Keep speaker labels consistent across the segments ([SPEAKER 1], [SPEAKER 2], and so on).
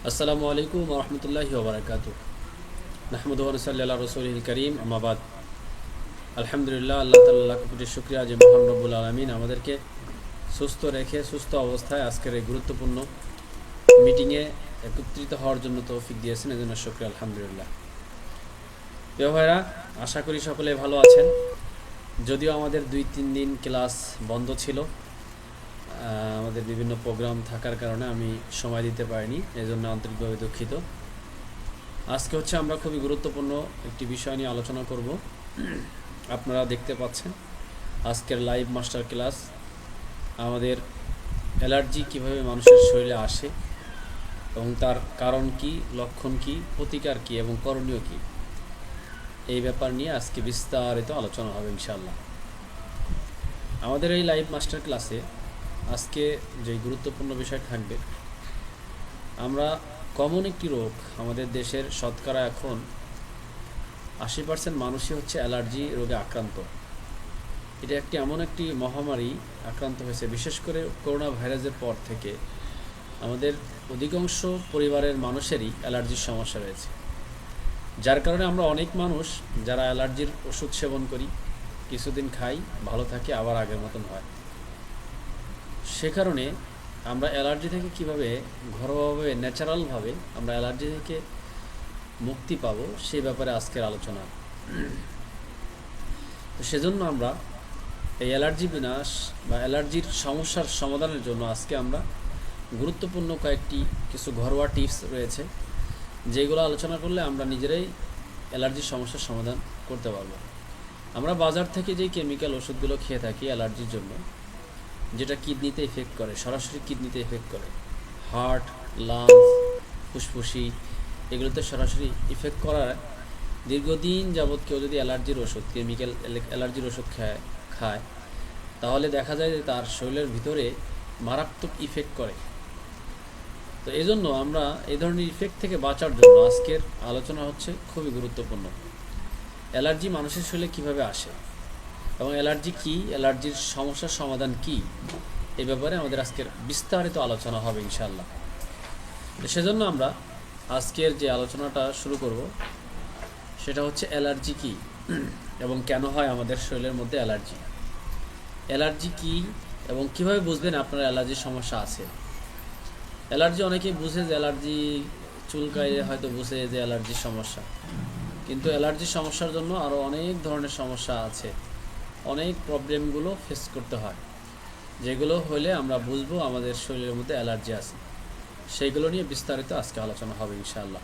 [SPEAKER 1] আসসালামু আলাইকুম ওয়া রাহমাতুল্লাহি ওয়া বারাকাতুহু। নাহমাদুহু ওয়া নুসাল্লি আলা রাসূলিল কারীম, আম্মা বাদ। আলহামদুলিল্লাহ, আল্লাহ তাআলার লাখ কোটি শুকরিয়া যে মহান রব্বুল আলামিন আমাদেরকে সুস্থ রেখে সুস্থ অবস্থায় আজকের এই গুরুত্বপূর্ণ মিটিংয়ে একত্রিত হওয়ার জন্য তৌফিক দিয়েছেন, এজন্য শুকরিয়া আলহামদুলিল্লাহ। প্রিয় ভাইরা, আশা করি সকলে ভালো আছেন। যদিও আমাদের 2-3 দিন ক্লাস বন্ধ ছিল, আমাদের বিভিন্ন প্রোগ্রাম থাকার কারণে আমি সময় দিতে পারিনি, এজন্য আন্তরিকভাবে দুঃখিত। আজকে হচ্ছে আমরা খুবই গুরুত্বপূর্ণ একটি বিষয় নিয়ে আলোচনা করব। আপনারা দেখতে পাচ্ছেন আজকের লাইভ মাস্টার ক্লাস, আমাদের অ্যালার্জি কিভাবে মানুষের শরীরে আসে এবং তার কারণ কি, লক্ষণ কি, প্রতিকার কি এবং করণীয় কি, এই ব্যাপার নিয়ে আজকে বিস্তারিত আলোচনা হবে ইনশাআল্লাহ। আমাদের এই লাইভ মাস্টার ক্লাসে আজকে যে গুরুত্বপূর্ণ বিষয় থাকবে, আমরা কমন একটি রোগ, আমাদের দেশের শতকরা এখন 80% মানুষই হচ্ছে অ্যালার্জি রোগে আক্রান্ত। এটা একটি এমন একটি মহামারী আক্রান্ত হয়েছে, বিশেষ করে করোনা ভাইরাসের পর থেকে আমাদের অধিকাংশ পরিবারের মানুষেরই অ্যালার্জির সমস্যা রয়েছে। যার কারণে আমরা অনেক মানুষ যারা অ্যালার্জির ওষুধ সেবন করি, কিছুদিন খাই, ভালো থাকে, আবার আগের মতন হয়। সে কারণে আমরা অ্যালার্জি থেকে কিভাবে ঘরোয়াভাবে, ন্যাচারালভাবে আমরা অ্যালার্জি থেকে মুক্তি পাবো, সেই ব্যাপারে আজকের আলোচনা। তো সেজন্য আমরা এই অ্যালার্জি বিনাশ বা অ্যালার্জির সমস্যার সমাধানের জন্য আজকে আমরা গুরুত্বপূর্ণ কিছু ঘরোয়া টিপস রয়েছে, যেগুলো আলোচনা করলে আমরা নিজেরাই অ্যালার্জির সমস্যার সমাধান করতে পারবো। আমরা বাজার থেকে যে কেমিক্যাল ওষুধগুলো খেয়ে থাকি অ্যালার্জির জন্য, যেটা কিডনিতে এফেক্ট করে, সরাসরি কিডনিতে এফেক্ট করে, হার্ট, লাংস, ফুসফুসি, এগুলোতে সরাসরি ইফেক্ট করার দীর্ঘদিন যাবৎ কেউ যদি অ্যালার্জির ওষুধ, কেমিক্যাল অ্যালার্জির ওষুধ খায়, তাহলে দেখা যায় যে তার শরীরের ভিতরে মারাত্মক ইফেক্ট করে। তো এই জন্য আমরা এই ধরনের ইফেক্ট থেকে বাঁচার জন্য আজকের আলোচনা হচ্ছে খুবই গুরুত্বপূর্ণ। অ্যালার্জি মানুষের শরীরে কীভাবে আসে এবং অ্যালার্জি কী, অ্যালার্জির সমস্যার সমাধান কী, এই ব্যাপারে আমাদের আজকের বিস্তারিত আলোচনা হবে ইনশাআল্লাহ। সেজন্য আমরা আজকের যে আলোচনাটা শুরু করব সেটা হচ্ছে অ্যালার্জি কী এবং কেন হয় আমাদের শরীরের মধ্যে অ্যালার্জি। অ্যালার্জি কী এবং কীভাবে বুঝবেন আপনার অ্যালার্জির সমস্যা আছে। অ্যালার্জি অনেকেই বুঝে যে অ্যালার্জি চুলকাইলে হয়তো বুঝে যে অ্যালার্জির সমস্যা, কিন্তু অ্যালার্জির সমস্যার জন্য আরও অনেক ধরনের সমস্যা আছে, অনেক প্রবলেমগুলো ফেস করতে হয়, যেগুলো হলে আমরা বুঝবো আমাদের শরীরের মধ্যে অ্যালার্জি আছে। সেইগুলো নিয়ে বিস্তারিত আজকে আলোচনা হবে ইনশাআল্লাহ।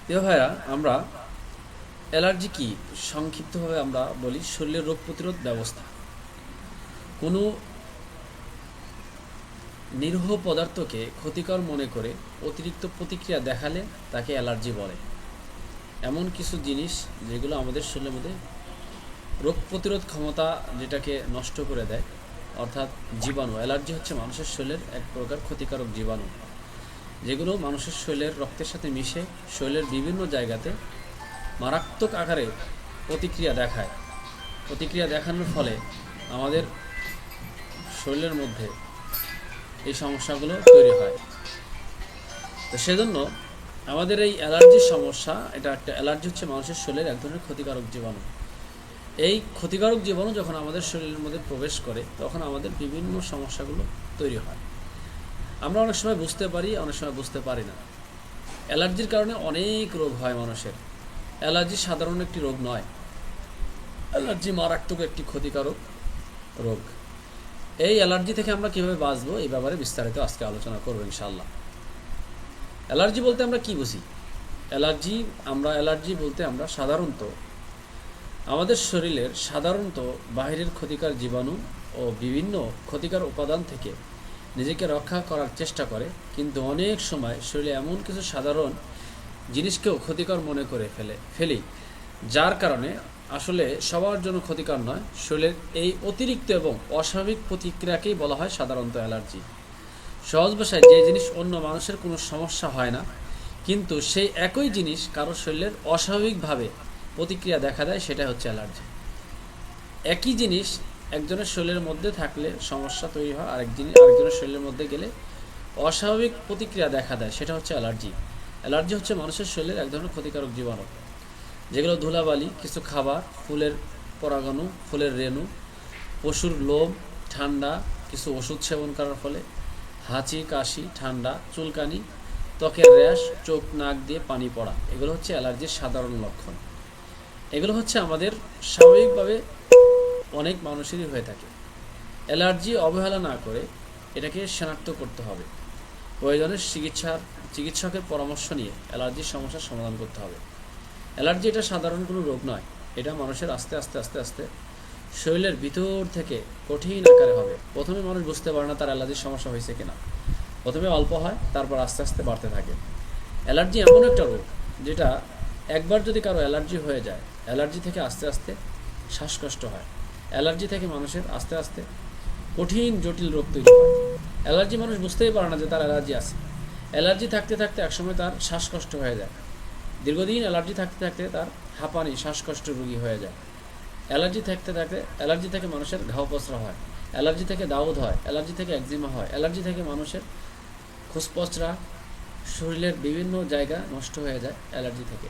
[SPEAKER 1] প্রিয় ভাইরা, আমরা অ্যালার্জি কি সংক্ষিপ্তভাবে আমরা বলি, শরীরের রোগ প্রতিরোধ ব্যবস্থা। কোনো নিরীহ পদার্থকে ক্ষতিকর মনে করে অতিরিক্ত প্রতিক্রিয়া দেখালে তাকে অ্যালার্জি বলে। এমন কিছু জিনিস যেগুলো আমাদের শরীরের মধ্যে রোগ প্রতিরোধ ক্ষমতা যেটাকে নষ্ট করে দেয়, অর্থাৎ জীবাণু। অ্যালার্জি হচ্ছে মানুষের শরীরের এক প্রকার ক্ষতিকারক জীবাণু, যেগুলো মানুষের শরীরের রক্তের সাথে মিশে শরীরের বিভিন্ন জায়গাতে মারাত্মক আকারে প্রতিক্রিয়া দেখায়। প্রতিক্রিয়া দেখানোর ফলে আমাদের শরীরের মধ্যে এই সমস্যাগুলো তৈরি হয়। তো সেজন্য আমাদের এই অ্যালার্জির সমস্যা, এটা একটা অ্যালার্জি হচ্ছে মানুষের শরীরের এক ধরনের ক্ষতিকারক জীবাণু। এই ক্ষতিকারক জীবাণু যখন আমাদের শরীরের মধ্যে প্রবেশ করে, তখন আমাদের বিভিন্ন সমস্যাগুলো তৈরি হয়। আমরা অনেক সময় বুঝতে পারি, অনেক সময় বুঝতে পারি না। অ্যালার্জির কারণে অনেক রোগ হয় মানুষের। অ্যালার্জি সাধারণ একটি রোগ নয়, অ্যালার্জি মারাত্মক একটি ক্ষতিকারক রোগ। এই অ্যালার্জি থেকে আমরা কীভাবে বাঁচবো, এই ব্যাপারে বিস্তারিত আজকে আলোচনা করবো ইনশাআল্লাহ। অ্যালার্জি বলতে আমরা কি বুঝি? অ্যালার্জি বলতে আমরা সাধারণত আমাদের শরীরের বাহিরের ক্ষতিকর জীবাণু ও বিভিন্ন ক্ষতিকর উপাদান থেকে নিজেকে রক্ষা করার চেষ্টা করে, কিন্তু অনেক সময় শরীরে এমন কিছু সাধারণ জিনিসকেও ক্ষতিকর মনে করে ফেলি, যার কারণে আসলে সবার জন্য ক্ষতিকর নয়। শরীরের এই অতিরিক্ত এবং অস্বাভাবিক প্রতিক্রিয়াকেই বলা হয় সাধারণত অ্যালার্জি। সহজ ভাষায়, যে জিনিস অন্য মানুষের কোনো সমস্যা হয় না, কিন্তু সেই একই জিনিস কারো শরীরের অস্বাভাবিকভাবে প্রতিক্রিয়া দেখা দেয়, সেটা হচ্ছে অ্যালার্জি। একই জিনিস একজনের শরীরের মধ্যে থাকলে সমস্যা তৈরি হয়, আরেকজনের শরীরের মধ্যে গেলে অস্বাভাবিক প্রতিক্রিয়া দেখা দেয়, সেটা হচ্ছে অ্যালার্জি। অ্যালার্জি হচ্ছে মানুষের শরীরের এক ধরনের ক্ষতিকারক জীবাণু, যেগুলো ধুলাবালি, কিছু খাবার, ফুলের পরাগাণু, ফুলের রেণু, পশুর লোম, ঠান্ডা, কিছু ওষুধ সেবন করার ফলে, হাঁচি, কাশি, ঠান্ডা, চুলকানি, ত্বকের র্যাশ, চোখ নাক দিয়ে পানি পড়া, এগুলো হচ্ছে অ্যালার্জির সাধারণ লক্ষণ। এগুলো হচ্ছে আমাদের স্বাভাবিকভাবে অনেক মানুষেরই হয়ে থাকে। অ্যালার্জি অবহেলা না করে এটাকে শনাক্ত করতে হবে। প্রয়োজনে চিকিৎসকের পরামর্শ নিয়ে অ্যালার্জির সমস্যার সমাধান করতে হবে। অ্যালার্জি এটা সাধারণ কোনো রোগ নয়, এটা মানুষের আস্তে আস্তে আস্তে আস্তে শরীরের ভিতর থেকে কঠিন আকারে হবে। প্রথমে মানুষ বুঝতে পারে না তার অ্যালার্জির সমস্যা হয়েছে কিনা, প্রথমে অল্প হয়, তারপর আস্তে আস্তে বাড়তে থাকে। অ্যালার্জি এমন একটা রোগ যেটা একবার যদি কারো অ্যালার্জি হয়ে যায়, অ্যালার্জি থেকে আস্তে আস্তে শ্বাসকষ্ট হয়, অ্যালার্জি থেকে মানুষের আস্তে আস্তে কঠিন জটিল রোগ তৈরি হয়। অ্যালার্জি মানুষ বুঝতেই পারে না যে তার অ্যালার্জি আছে। অ্যালার্জি থাকতে থাকতে একসময় তার শ্বাসকষ্ট হয়ে যায়, দীর্ঘদিন অ্যালার্জি থাকতে থাকতে তার হাঁপানি, শ্বাসকষ্ট রোগী হয়ে যায়। অ্যালার্জি থাকতে থাকতে অ্যালার্জি থেকে মানুষের ঘাও পচরা হয়, অ্যালার্জি থেকে দাউদ হয়, অ্যালার্জি থেকে একজিমা হয়, অ্যালার্জি থেকে মানুষের খুসপচরা, শরীরের বিভিন্ন জায়গা নষ্ট হয়ে যায় অ্যালার্জি থেকে।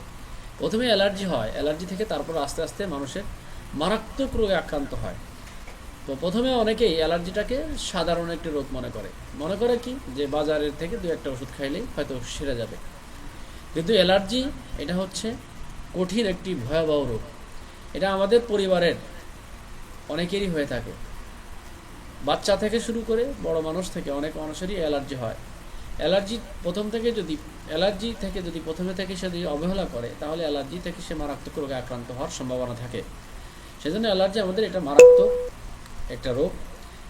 [SPEAKER 1] প্রথমে অ্যালার্জি হয়, অ্যালার্জি থেকে তারপর আস্তে আস্তে মানুষের মারাত্মক রোগে আক্রান্ত হয়। তো প্রথমে অনেকেই অ্যালার্জিটাকে সাধারণ একটি রোগ মনে করে কি যে বাজারের থেকে দু একটা ওষুধ খাইলেই হয়তো সেরে যাবে। কিন্তু অ্যালার্জি এটা হচ্ছে কঠিন একটি ভয়াবহ রোগ। এটা আমাদের পরিবারের অনেকেরই হয়ে থাকে, বাচ্চা থেকে শুরু করে বড় মানুষ থেকে অনেক মানুষেরই অ্যালার্জি হয়। অ্যালার্জি থেকে যদি প্রথমে থেকে সে যদি অবহেলা করে, তাহলে অ্যালার্জি থেকে সে মারাত্মক রোগে আক্রান্ত হওয়ার সম্ভাবনা থাকে। সেজন্য অ্যালার্জি আমাদের এটা মারাত্মক একটা রোগ।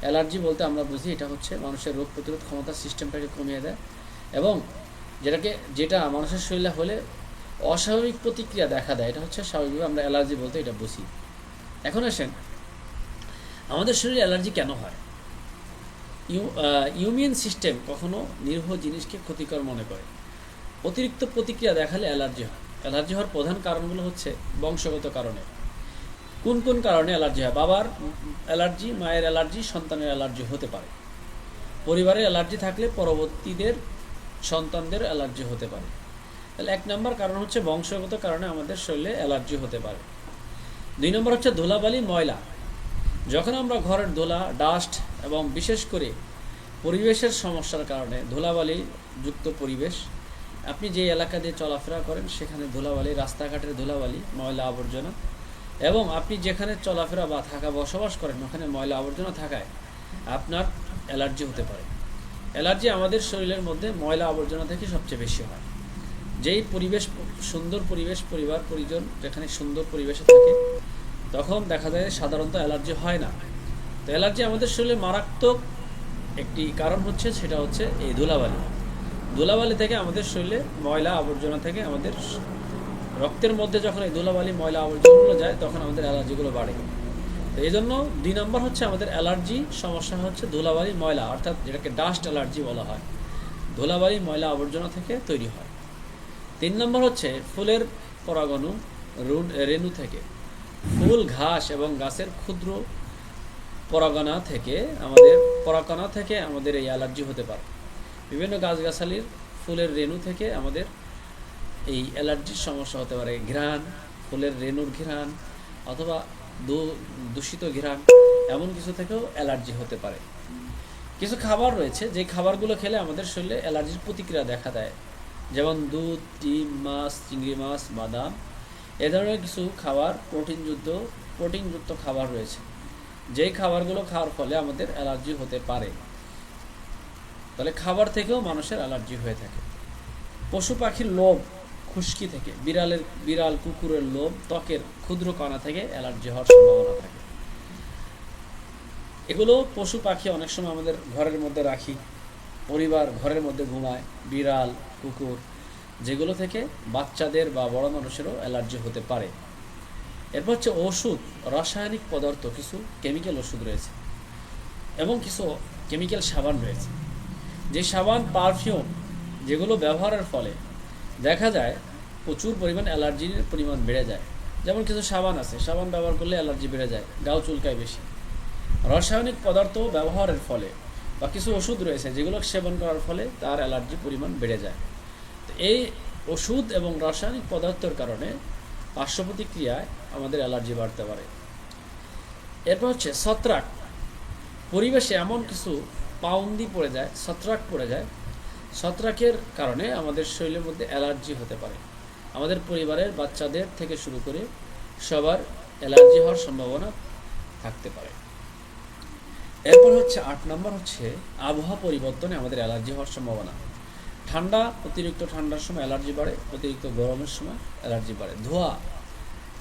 [SPEAKER 1] অ্যালার্জি বলতে আমরা বুঝি এটা হচ্ছে মানুষের রোগ প্রতিরোধ ক্ষমতার সিস্টেমটাকে কমিয়ে দেয়, এবং যেটা মানুষের শরীরে হলে অস্বাভাবিক প্রতিক্রিয়া দেখা দেয়, এটা হচ্ছে স্বাভাবিকভাবে আমরা অ্যালার্জি বলতে এটা বুঝি। এখন আসেন, আমাদের শরীরে অ্যালার্জি কেন হয়? ইমিউন সিস্টেম কখনো নিরীহ জিনিসকে ক্ষতিকর মনে করে। অতিরিক্ত প্রতিক্রিয়া দেখালে অ্যালার্জি হয়। অ্যালার্জি হওয়ার প্রধান কারণগুলো হচ্ছে বংশগত কারণে। কোন কোন কারণে অ্যালার্জি হয়? বাবার অ্যালার্জি, মায়ের অ্যালার্জি, সন্তানের অ্যালার্জি হতে পারে। পরিবারে অ্যালার্জি থাকলে পরবর্তীদের সন্তানদের অ্যালার্জি হতে পারে। তাহলে 1 নম্বর কারণ হচ্ছে বংশগত কারণে আমাদের শরীরে অ্যালার্জি হতে পারে। 2 নম্বর হচ্ছে ধুলাবালি, ময়লা। যখন আমরা ঘরের ধুলা, ডাস্ট এবং বিশেষ করে পরিবেশের সমস্যার কারণে ধুলাবালি যুক্ত পরিবেশ, আপনি যে এলাকা দিয়ে চলাফেরা করেন সেখানে ধুলাবালি, রাস্তাঘাটের ধুলাবালি, ময়লা আবর্জনা, এবং আপনি যেখানে চলাফেরা বা বসবাস করেন ওখানে ময়লা আবর্জনা থাকায় আপনার অ্যালার্জি হতে পারে। অ্যালার্জি আমাদের শরীরের মধ্যে ময়লা আবর্জনা থেকে সবচেয়ে বেশি হয়। যেই পরিবেশ সুন্দর পরিবেশ, পরিবার পরিজন যেখানে সুন্দর পরিবেশে থাকে, তখন দেখা যায় সাধারণত অ্যালার্জি হয় না। তো অ্যালার্জি আমাদের শরীরে মারাত্মক একটি কারণ হচ্ছে, সেটা হচ্ছে এই ধুলাবালি থেকে আমাদের শরীরে ময়লা আবর্জনা থেকে আমাদের রক্তের মধ্যে যখন এই ধুলাবালি, ময়লা আবর্জনাগুলো যায়, তখন আমাদের অ্যালার্জিগুলো বাড়ে। তো এই জন্য 2 নম্বর হচ্ছে আমাদের অ্যালার্জি সমস্যা হচ্ছে ধুলাবালি, ময়লা, অর্থাৎ যেটাকে ডাস্ট অ্যালার্জি বলা হয়। ধুলাবালি, ময়লা আবর্জনা থেকে তৈরি হয়। 3 নম্বর হচ্ছে ফুলের পরাগাণু, রেণু থেকে। ফুল, ঘাস এবং গাছের ক্ষুদ্র পরাগণা থেকে আমাদের এই অ্যালার্জি হতে পারে। বিভিন্ন গাছগাছালির ফুলের রেণু থেকে আমাদের এই অ্যালার্জির সমস্যা হতে পারে। ঘ্রাণ, ফুলের রেণুর ঘ্রাণ অথবা দূষিত ঘ্রাণ, এমন কিছু থেকেও অ্যালার্জি হতে পারে। কিছু খাবার রয়েছে যে খাবারগুলো খেলে আমাদের শরীরে অ্যালার্জির প্রতিক্রিয়া দেখা দেয়, যেমন দুধ, ডিম, মাছ, চিংড়ি মাছ, বাদাম, এ ধরনের কিছু খাবার, প্রোটিনযুক্ত খাবার রয়েছে, যেই খাবারগুলো খাওয়ার ফলে আমাদের অ্যালার্জি হতে পারে। তাহলে খাবার থেকেও মানুষের অ্যালার্জি হয়ে থাকে। পশু পাখির লোম, খুশকি থেকে, বিড়াল, কুকুরের লোম, ত্বকের ক্ষুদ্র কণা থেকে অ্যালার্জি হওয়ার সম্ভাবনা থাকে। এগুলো পশু পাখি অনেক সময় আমাদের ঘরের মধ্যে রাখি, পরিবার ঘরের মধ্যে ঘুমায়, বিড়াল, কুকুর, যেগুলো থেকে বাচ্চাদের বা বড় মানুষেরও অ্যালার্জি হতে পারে। এরপর হচ্ছে ওষুধ, রাসায়নিক পদার্থ, কিছু কেমিক্যাল ওষুধ রয়েছে এবং কিছু কেমিক্যাল সাবান রয়েছে। যে সাবান, পারফিউম, যেগুলো ব্যবহারের ফলে দেখা যায় প্রচুর পরিমাণ অ্যালার্জির পরিমাণ বেড়ে যায়। যেমন কিছু সাবান আছে, সাবান ব্যবহার করলে অ্যালার্জি বেড়ে যায়, গাও চুলকায় বেশি। রাসায়নিক পদার্থ ব্যবহারের ফলে বা কিছু ওষুধ রয়েছে যেগুলো সেবন করার ফলে তার অ্যালার্জির পরিমাণ বেড়ে যায়। তো এই ওষুধ এবং রাসায়নিক পদার্থের কারণে পার্শ্ব প্রতিক্রিয়ায় আমাদের অ্যালার্জি বাড়তে পারে। এরপর হচ্ছে ছত্রাক। পরিবেশে এমন কিছু পাউন্দি পড়ে যায়, ছত্রাক পড়ে যায়, ছত্রাকের কারণে আমাদের শরীরের মধ্যে অ্যালার্জি হতে পারে। আমাদের পরিবারের বাচ্চাদের থেকে শুরু করে সবার অ্যালার্জি হওয়ার সম্ভাবনা থাকতে পারে। এরপর হচ্ছে 8 নম্বর হচ্ছে আবহাওয়া পরিবর্তনে আমাদের অ্যালার্জি হওয়ার সম্ভাবনা। ঠান্ডা, অতিরিক্ত ঠান্ডার সময় অ্যালার্জি বাড়ে, অতিরিক্ত গরমের সময় অ্যালার্জি বাড়ে। ধোঁয়া,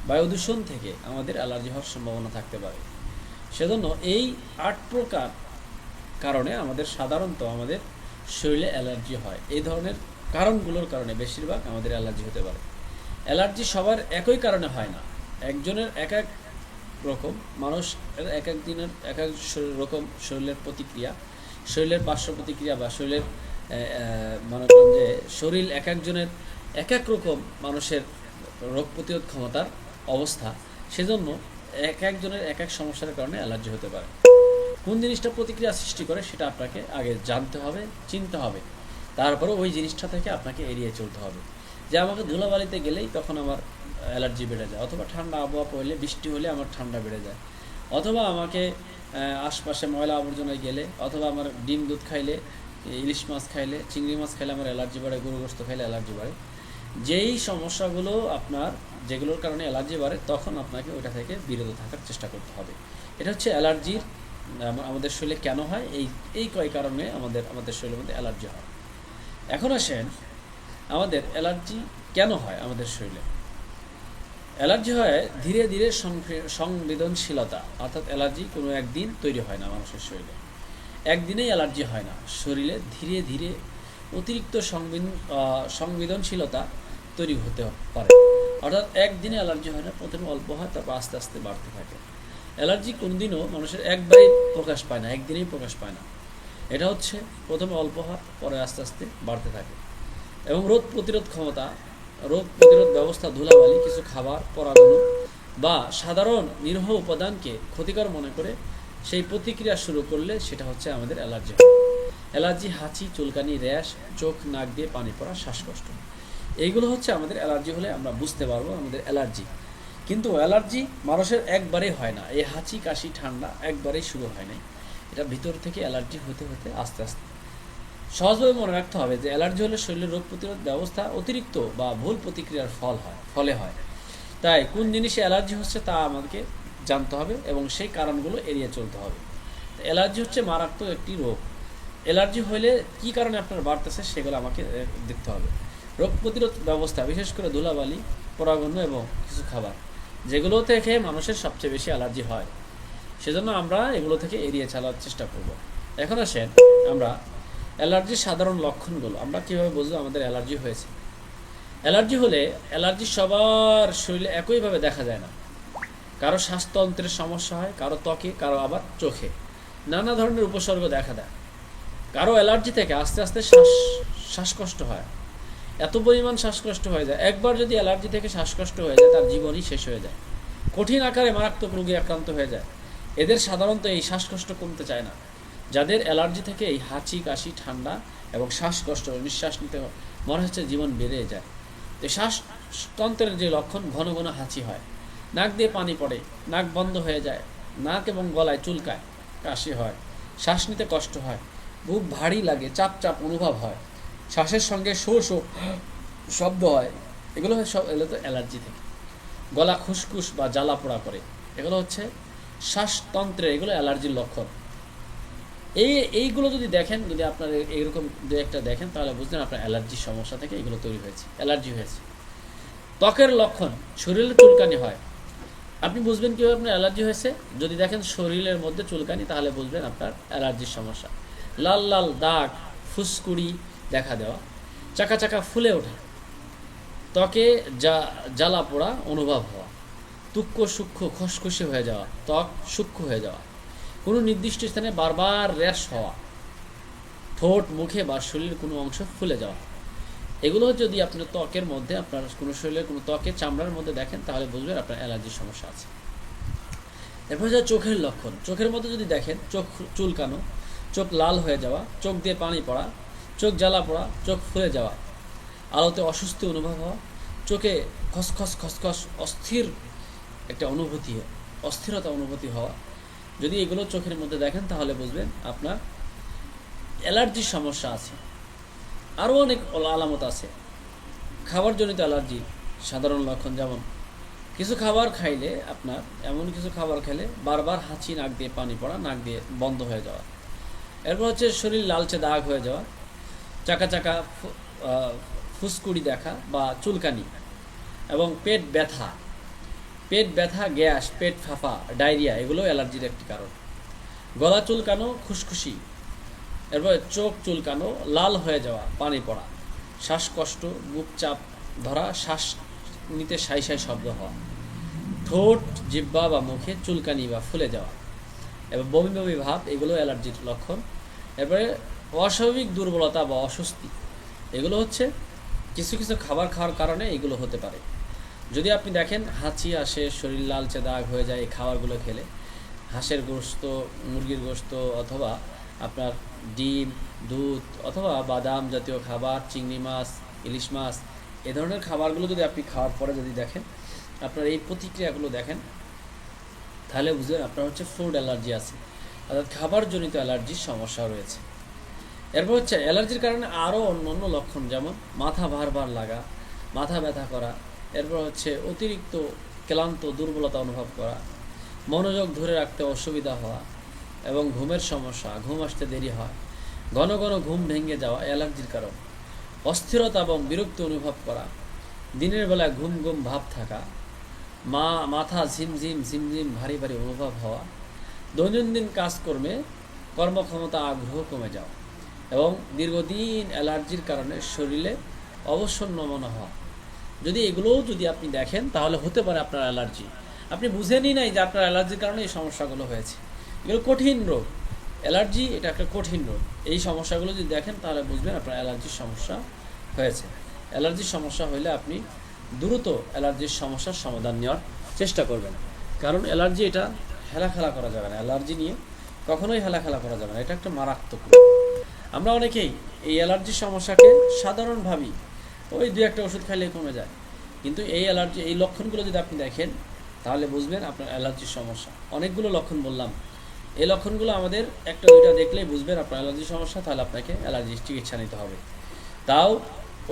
[SPEAKER 1] বায়ু দূষণ থেকে আমাদের অ্যালার্জি হওয়ার সম্ভাবনা থাকতে পারে। সেজন্য এই 8 প্রকার কারণে আমাদের সাধারণত আমাদের শরীরে অ্যালার্জি হয়। এই ধরনের কারণগুলোর কারণে বেশিরভাগ আমাদের অ্যালার্জি হতে পারে। অ্যালার্জি সবার একই কারণে হয় না, একজনের এক এক রকম, মানুষ এক এক দিনের এক এক রকম শরীরের প্রতিক্রিয়া, শরীরের পার্শ্ব প্রতিক্রিয়া বা শরীরের মনে করেন যে শরীর এক একজনের এক এক রকম মানুষের রোগ প্রতিরোধ ক্ষমতার অবস্থা, সেজন্য এক একজনের এক এক সমস্যার কারণে অ্যালার্জি হতে পারে। কোন জিনিসটা প্রতিক্রিয়া সৃষ্টি করে সেটা আপনাকে আগে জানতে হবে, চিনতে হবে, তারপরে ওই জিনিসটা থেকে আপনাকে এড়িয়ে চলতে হবে। যে আমাকে ধুলাবালিতে গেলেই তখন আমার অ্যালার্জি বেড়ে যায়, অথবা ঠান্ডা আবহাওয়া পড়লে, বৃষ্টি হলে আমার ঠান্ডা বেড়ে যায়, অথবা আমাকে আশপাশে ময়লা আবর্জনায় গেলে, অথবা আমার ডিম দুধ খাইলে, ইলিশ মাছ খাইলে, চিংড়ি মাছ খাইলে আমার অ্যালার্জি বাড়ে, গরু গোশত খাইলে অ্যালার্জি বাড়ে। যেই সমস্যাগুলো আপনার, যেগুলোর কারণে অ্যালার্জি বাড়ে, তখন আপনাকে ওইটা থেকে বিরত থাকার চেষ্টা করতে হবে। এটা হচ্ছে অ্যালার্জির আমাদের শরীরে কেন হয়, এই কয় কারণে আমাদের শরীরের মধ্যে অ্যালার্জি হয়। এখন আসেন আমাদের অ্যালার্জি কেন হয় আমাদের শরীরে। অ্যালার্জি হয় ধীরে ধীরে সংবেদনশীলতা, অর্থাৎ অ্যালার্জি কোনো একদিন তৈরি হয় না মানুষের শরীরে, একদিনেই অ্যালার্জি হয় না, শরীরে ধীরে ধীরে অতিরিক্ত সংবেদনশীলতা তৈরি হতে পারে। অর্থাৎ একদিনে অ্যালার্জি হয় না, প্রথমে অল্প হয়, তারপর আস্তে আস্তে বাড়তে থাকে। অ্যালার্জি কোনদিনও মানুষের একবারেই প্রকাশ পায় না, একদিনেই প্রকাশ পায় না। এটা হচ্ছে প্রথমে অল্প হয়, পরে আস্তে আস্তে বাড়তে থাকে। এবং রোগ প্রতিরোধ ক্ষমতা, রোগ প্রতিরোধ ব্যবস্থা, ধুলাবালি, কিছু খাবার, পরাগণ বা সাধারণ নিরীহ উপাদানকে ক্ষতিকর মনে করে সেই প্রতিক্রিয়া শুরু করলে সেটা হচ্ছে আমাদের অ্যালার্জি। অ্যালার্জি হাঁচি, চুলকানি, র্যাশ, চোখ নাক দিয়ে পানি পড়া, শ্বাসকষ্ট, এইগুলো হচ্ছে আমাদের অ্যালার্জি হলে আমরা বুঝতে পারবো আমাদের অ্যালার্জি। কিন্তু অ্যালার্জি মানুষের একবারেই হয় না, এই হাঁচি কাশি ঠান্ডা একবারেই শুরু হয় নাই, এটা ভিতর থেকে অ্যালার্জি হতে হতে আস্তে আস্তে। সহজভাবে মনে রাখতে হবে যে অ্যালার্জি হলে শরীরের রোগ প্রতিরোধ ব্যবস্থা অতিরিক্ত বা ভুল প্রতিক্রিয়ার ফলে হয়। তাই কোন জিনিসে অ্যালার্জি হচ্ছে তা আমাদেরকে জানতে হবে এবং সেই কারণগুলো এড়িয়ে চলতে হবে। অ্যালার্জি হচ্ছে মারাত্মক একটি রোগ। অ্যালার্জি হলে কি কারণে আপনার বাড়তেছে সেগুলো আমাকে দেখতে হবে। রোগ প্রতিরোধ ব্যবস্থা, বিশেষ করে ধুলাবালি, পরাগন্ধ এবং কিছু খাবার, যেগুলো থেকে মানুষের সবচেয়ে বেশি অ্যালার্জি হয়, সেজন্য আমরা এগুলো থেকে এড়িয়ে চলার চেষ্টা করব। এখন আসেন আমরা অ্যালার্জির সাধারণ লক্ষণগুলো, আমরা কীভাবে বুঝবো আমাদের অ্যালার্জি হয়েছে। অ্যালার্জি হলে অ্যালার্জি সবার শরীরে একইভাবে দেখা যায় না, কারো শ্বাসতন্ত্রের সমস্যা হয়, কারো ত্বকে, কারো আবার চোখে, নানা ধরনের উপসর্গ দেখা দেয়। কারো অ্যালার্জি থেকে আস্তে আস্তে শ্বাসকষ্ট হয়, এত পরিমাণ শ্বাসকষ্ট হয়ে যায়, একবার যদি অ্যালার্জি থেকে শ্বাসকষ্ট হয়ে যায় তার জীবনই শেষ হয়ে যায়, কঠিন আকারে মারাত্মক রোগে আক্রান্ত হয়ে যায়। এদের সাধারণত এই শ্বাসকষ্ট কমতে চায় না। যাদের অ্যালার্জি থেকে এই হাঁচি কাশি ঠান্ডা এবং শ্বাসকষ্ট, নিঃশ্বাস নিতে মনে হচ্ছে জীবন বেড়ে যায়। তো শ্বাসতন্ত্রের যে লক্ষণ, ঘন ঘন হাঁচি হয়, নাক দিয়ে পানি পড়ে, নাক বন্ধ হয়ে যায়, নাক এবং গলায় চুলকায়, কাশি হয়, শ্বাস নিতে কষ্ট হয়, বুক ভারী লাগে, চাপ চাপ অনুভব হয়, শ্বাসের সঙ্গে শো শো শব্দ হয়, এগুলো সব এগুলো তো অ্যালার্জি থেকে। গলা খুসখুস বা জ্বালা পোড়া করে, এগুলো হচ্ছে শ্বাসতন্ত্রে, এগুলো অ্যালার্জির লক্ষণ। এইগুলো যদি দেখেন, যদি আপনার এইরকম দু একটা দেখেন, তাহলে বুঝলেন আপনার অ্যালার্জির সমস্যা থেকে এগুলো তৈরি হয়েছে, অ্যালার্জি হয়েছে। ত্বকের লক্ষণ, শরীরে চুলকানি হয়, আপনি বুঝবেন কীভাবে আপনার অ্যালার্জি হয়েছে। যদি দেখেন শরীরের মধ্যে চুলকানি, তাহলে বুঝবেন আপনার অ্যালার্জির সমস্যা। লাল লাল দাগ, ফুসকুড়ি দেখা দেওয়া, চাকা চাকা ফুলে ওঠা, ত্বকে জ্বালা পোড়া অনুভব হওয়া, তুক্ষ সূক্ষ্ম খসখসে হয়ে যাওয়া, ত্বক সূক্ষ্ম হয়ে যাওয়া, কোনো নির্দিষ্ট স্থানে বারবার র্যাশ হওয়া, ঠোঁট, মুখে বা শরীরের কোনো অংশ ফুলে যাওয়া, এগুলো যদি আপনার ত্বকের মধ্যে, আপনার কোনো শরীরের কোনো ত্বকে চামড়ার মধ্যে দেখেন, তাহলে বুঝবেন আপনার অ্যালার্জির সমস্যা আছে। এরপর হচ্ছে চোখের লক্ষণ, চোখের মধ্যে যদি দেখেন চোখ চুলকানো, চোখ লাল হয়ে যাওয়া, চোখ দিয়ে পানি পড়া, চোখ জ্বালা পড়া, চোখ ফুলে যাওয়া, আলোতে অস্বস্তি অনুভব হওয়া, চোখে খসখস খসখস একটা অস্থিরতা অনুভূতি হওয়া। যদি এগুলো চোখের মধ্যে দেখেন তাহলে বুঝবেন আপনার অ্যালার্জির সমস্যা আছে। আরও অনেক আলামত আছে। খাবারজনিত অ্যালার্জি সাধারণ লক্ষণ, যেমন কিছু খাবার খাইলে আপনার এমন কিছু খাবার খেলে বারবার হাঁচি, নাক দিয়ে পানি পড়া, নাক দিয়ে বন্ধ হয়ে যাওয়া। এরপর হচ্ছে শরীর লালচে দাগ হয়ে যাওয়া, চাকা চাকা ফুসকুড়ি দেখা বা চুলকানি, এবং পেট ব্যথা, গ্যাস, পেট ফাঁপা, ডায়রিয়া, এগুলো অ্যালার্জির একটি কারণ। গলা চুলকানো, খুশখুশি, এরপর চোখ চুলকানো, লাল হয়ে যাওয়া, পানি পড়া, শ্বাসকষ্ট, বুক চাপ ধরা, শ্বাস নিতে সাই শব্দ হওয়া, ঠোঁট, জিহ্বা বা মুখে চুলকানি বা ফুলে যাওয়া এবং বমি ভাব, এগুলো অ্যালার্জির লক্ষণ। এরপরে অস্বাভাবিক দুর্বলতা বা অস্বস্তি, এগুলো হচ্ছে কিছু কিছু খাবার খাওয়ার কারণে এগুলো হতে পারে। যদি আপনি দেখেন হাঁচি আসে, শরীর লালচে দাগ হয়ে যায় এই খাবারগুলো খেলে, হাঁসের গোশত, মুরগির গোশত, অথবা আপনার ডিম, দুধ, অথবা বাদাম জাতীয় খাবার, চিংড়ি মাছ, ইলিশ মাছ, এ ধরনের খাবারগুলো যদি আপনি খাওয়ার পরে যদি দেখেন আপনার এই প্রতিক্রিয়াগুলো দেখেন, তাহলে বুঝবেন আপনার হচ্ছে ফুড অ্যালার্জি আছে, অর্থাৎ খাবারজনিত অ্যালার্জির সমস্যা রয়েছে। এরপর হচ্ছে অ্যালার্জির কারণে আরও অন্য লক্ষণ, যেমন মাথা ভার লাগা, মাথা ব্যথা করা, এরপর হচ্ছে অতিরিক্ত ক্লান্ত, দুর্বলতা অনুভব করা, মনোযোগ ধরে রাখতে অসুবিধা হওয়া এবং ঘুমের সমস্যা, ঘুম আসতে দেরি হয়, ঘন ঘন ঘুম ভেঙে যাওয়া অ্যালার্জির কারণ, অস্থিরতা এবং বিরক্তি অনুভব করা, দিনের বেলায় ঘুম ভাব থাকা, মাথা ঝিমঝিম ভারী অনুভব হওয়া, দৈনন্দিন কাজকর্মে কর্মক্ষমতা, আগ্রহ কমে যাওয়া এবং দীর্ঘদিন অ্যালার্জির কারণে শরীরে অবসন্ন মনে হওয়া। যদি এগুলোও যদি আপনি দেখেন তাহলে হতে পারে আপনার অ্যালার্জি। আপনি বুঝেনই নাই যে আপনার অ্যালার্জির কারণে এই সমস্যাগুলো হয়েছে। এগুলো কঠিন রোগ। অ্যালার্জি এটা একটা কঠিন রোগ। এই সমস্যাগুলো যদি দেখেন তাহলে বুঝবেন আপনার অ্যালার্জির সমস্যা হয়েছে। অ্যালার্জির সমস্যা হলে আপনি দ্রুত অ্যালার্জির সমস্যার সমাধান নেওয়ার চেষ্টা করবেন, কারণ অ্যালার্জি এটা হেলাখেলা করা যাবে না। অ্যালার্জি নিয়ে কখনোই হেলাখেলা করা যাবে না, এটা একটা মারাত্মক রোগ। আমরা অনেকেই এই অ্যালার্জির সমস্যাকে সাধারণ ভাবি, ওই দু একটা ওষুধ খাইলে কমে যায়, কিন্তু এই অ্যালার্জি, এই লক্ষণগুলো যদি আপনি দেখেন তাহলে বুঝবেন আপনার অ্যালার্জির সমস্যা। অনেকগুলো লক্ষণ বললাম, এই লক্ষণগুলো আমাদের একটা দুইটা দেখলেই বুঝবেন আপনার অ্যালার্জির সমস্যা, তাহলে আপনাকে অ্যালার্জির চিকিৎসা নিতে হবে। তাও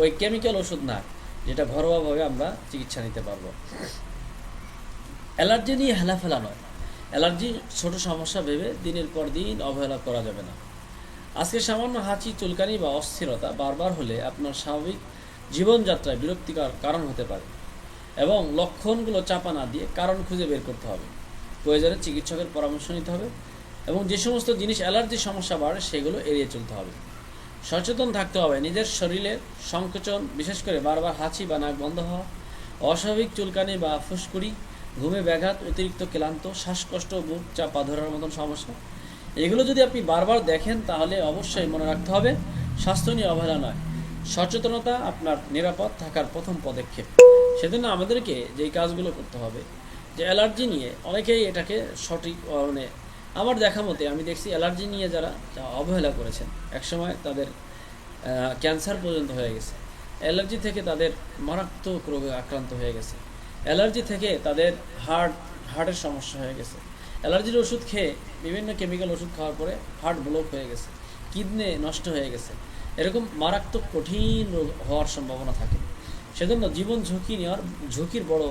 [SPEAKER 1] ওই কেমিক্যাল ওষুধ না, যেটা ঘরোয়াভাবে আমরা চিকিৎসা নিতে পারবো। অ্যালার্জি নিয়ে হেলাফেলা নয়, অ্যালার্জি ছোট সমস্যা ভেবে দিনের পর দিন অবহেলা করা যাবে না। আজকে সামান্য হাঁচি, চুলকানি বা অস্থিরতা বারবার হলে আপনার স্বাভাবিক জীবনযাত্রায় বিরক্তিকর কারণ হতে পারে, এবং লক্ষণগুলো চাপা না দিয়ে কারণ খুঁজে বের করতে হবে। প্রয়োজনে চিকিৎসকের পরামর্শ নিতে হবে, এবং যে সমস্ত জিনিস অ্যালার্জির সমস্যা বাড়ে সেগুলো এড়িয়ে চলতে হবে। সচেতন থাকতে হবে। নিজের শরীরের সংকোচন, বিশেষ করে বারবার হাঁচি বা নাক বন্ধ হওয়া, অস্বাভাবিক চুলকানি বা ফুসকুড়ি, ঘুমে ব্যাঘাত, অতিরিক্ত ক্লান্ত, শ্বাসকষ্ট, বুক চাপা ধরার মতন সমস্যা, এগুলো যদি আপনি বারবার দেখেন তাহলে অবশ্যই মনে রাখতে হবে স্বাস্থ্য নিয়ে অবহেলা নয়, সচেতনতা আপনার নিরাপদ থাকার প্রথম পদক্ষেপ। সেজন্য আমাদেরকে যেই কাজগুলো করতে হবে, যে অ্যালার্জি নিয়ে অনেকেই এটাকে সঠিক মানে আমার দেখা মতে আমি দেখছি অ্যালার্জি নিয়ে যারা অবহেলা করেছেন, একসময় তাদের ক্যান্সার পর্যন্ত হয়ে গেছে, অ্যালার্জি থেকে তাদের মারাত্মক রোগে আক্রান্ত হয়ে গেছে, অ্যালার্জি থেকে তাদের হার্টের সমস্যা হয়ে গেছে, অ্যালার্জির ওষুধ খেয়ে বিভিন্ন কেমিক্যাল ওষুধ খাওয়ার পরে হার্ট ব্লক হয়ে গেছে, কিডনি নষ্ট হয়ে গেছে, এরকম মারাত্মক কঠিন রোগ হওয়ার সম্ভাবনা থাকে। সেজন্য জীবন ঝুঁকির বড়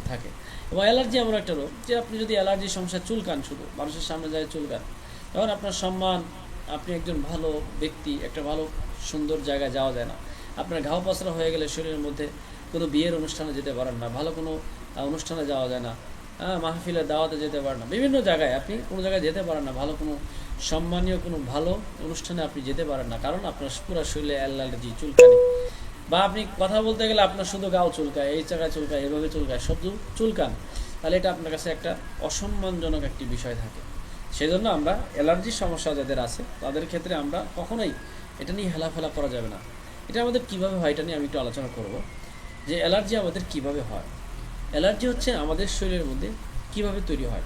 [SPEAKER 1] থাকে। এবং অ্যালার্জি এমন একটা রোগ যে আপনি যদি অ্যালার্জির সমস্যা, চুলকান, শুধু মানুষের সামনে যায় চুলকান, তখন আপনার সম্মান, আপনি একজন ভালো ব্যক্তি, একটা ভালো সুন্দর জায়গায় যাওয়া যায় না। আপনার ঘাও পাসরা হয়ে গেলে শরীরের মধ্যে কোনো বিয়ের অনুষ্ঠানে যেতে পারেন না, ভালো কোনো অনুষ্ঠানে যাওয়া যায় না, মাহফিলের দাওয়াতে যেতে পারেন না, বিভিন্ন জায়গায় আপনি কোনো জায়গায় যেতে পারেন না, ভালো কোনো সম্মানীয় কোনো ভালো অনুষ্ঠানে আপনি যেতে পারেন না, কারণ আপনার পুরো শরীরে অ্যালার্জি, চুলকানি। বা আপনি কথা বলতে গেলে আপনার শুধু গাও চুলকায়, এই জায়গায় চুলকায়, এভাবে চুলকায়, সব চুলকান, তাহলে এটা আপনার কাছে একটা অসম্মানজনক একটি বিষয় থাকে। সেই জন্য আমরা অ্যালার্জির সমস্যা যাদের আছে তাদের ক্ষেত্রে আমরা কখনোই এটা নিয়ে হেলাফেলা করা যাবে না। এটা আমাদের কীভাবে হয় এটা নিয়ে আমি একটু আলোচনা করব, যে অ্যালার্জি আমাদের কিভাবে হয়। অ্যালার্জি হচ্ছে আমাদের শরীরের মধ্যে কিভাবে তৈরি হয়।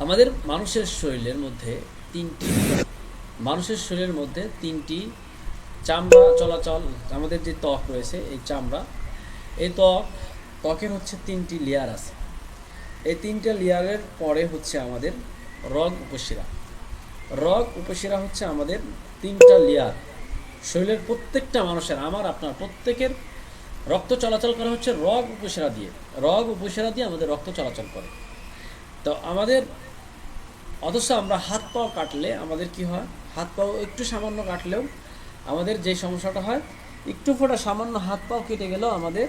[SPEAKER 1] আমাদের মানুষের শরীরের মধ্যে মানুষের শরীরের মধ্যে তিনটি চামড়া চলাচল, আমাদের যে ত্বক রয়েছে এই চামড়া, এই ত্বকের হচ্ছে তিনটি লেয়ার আছে। এই তিনটা লেয়ারের পরে হচ্ছে আমাদের রগ উপশিরা। রগ উপশিরা হচ্ছে আমাদের তিনটা লেয়ার। শরীরের প্রত্যেকটা মানুষের, আমার আপনার প্রত্যেকের রক্ত চলাচল করে হচ্ছে রগ উপশিরা দিয়ে। রগ উপশিরা দিয়ে আমাদের রক্ত চলাচল করে। তো আমাদের অথচ আমরা হাত পাও কাটলে আমাদের কি হয়, হাত পাও একটু সামান্য কাটলেও আমাদের যে সমস্যাটা হয়, একটু ফোঁটা সামান্য হাত পাও কেটে গেলেও আমাদের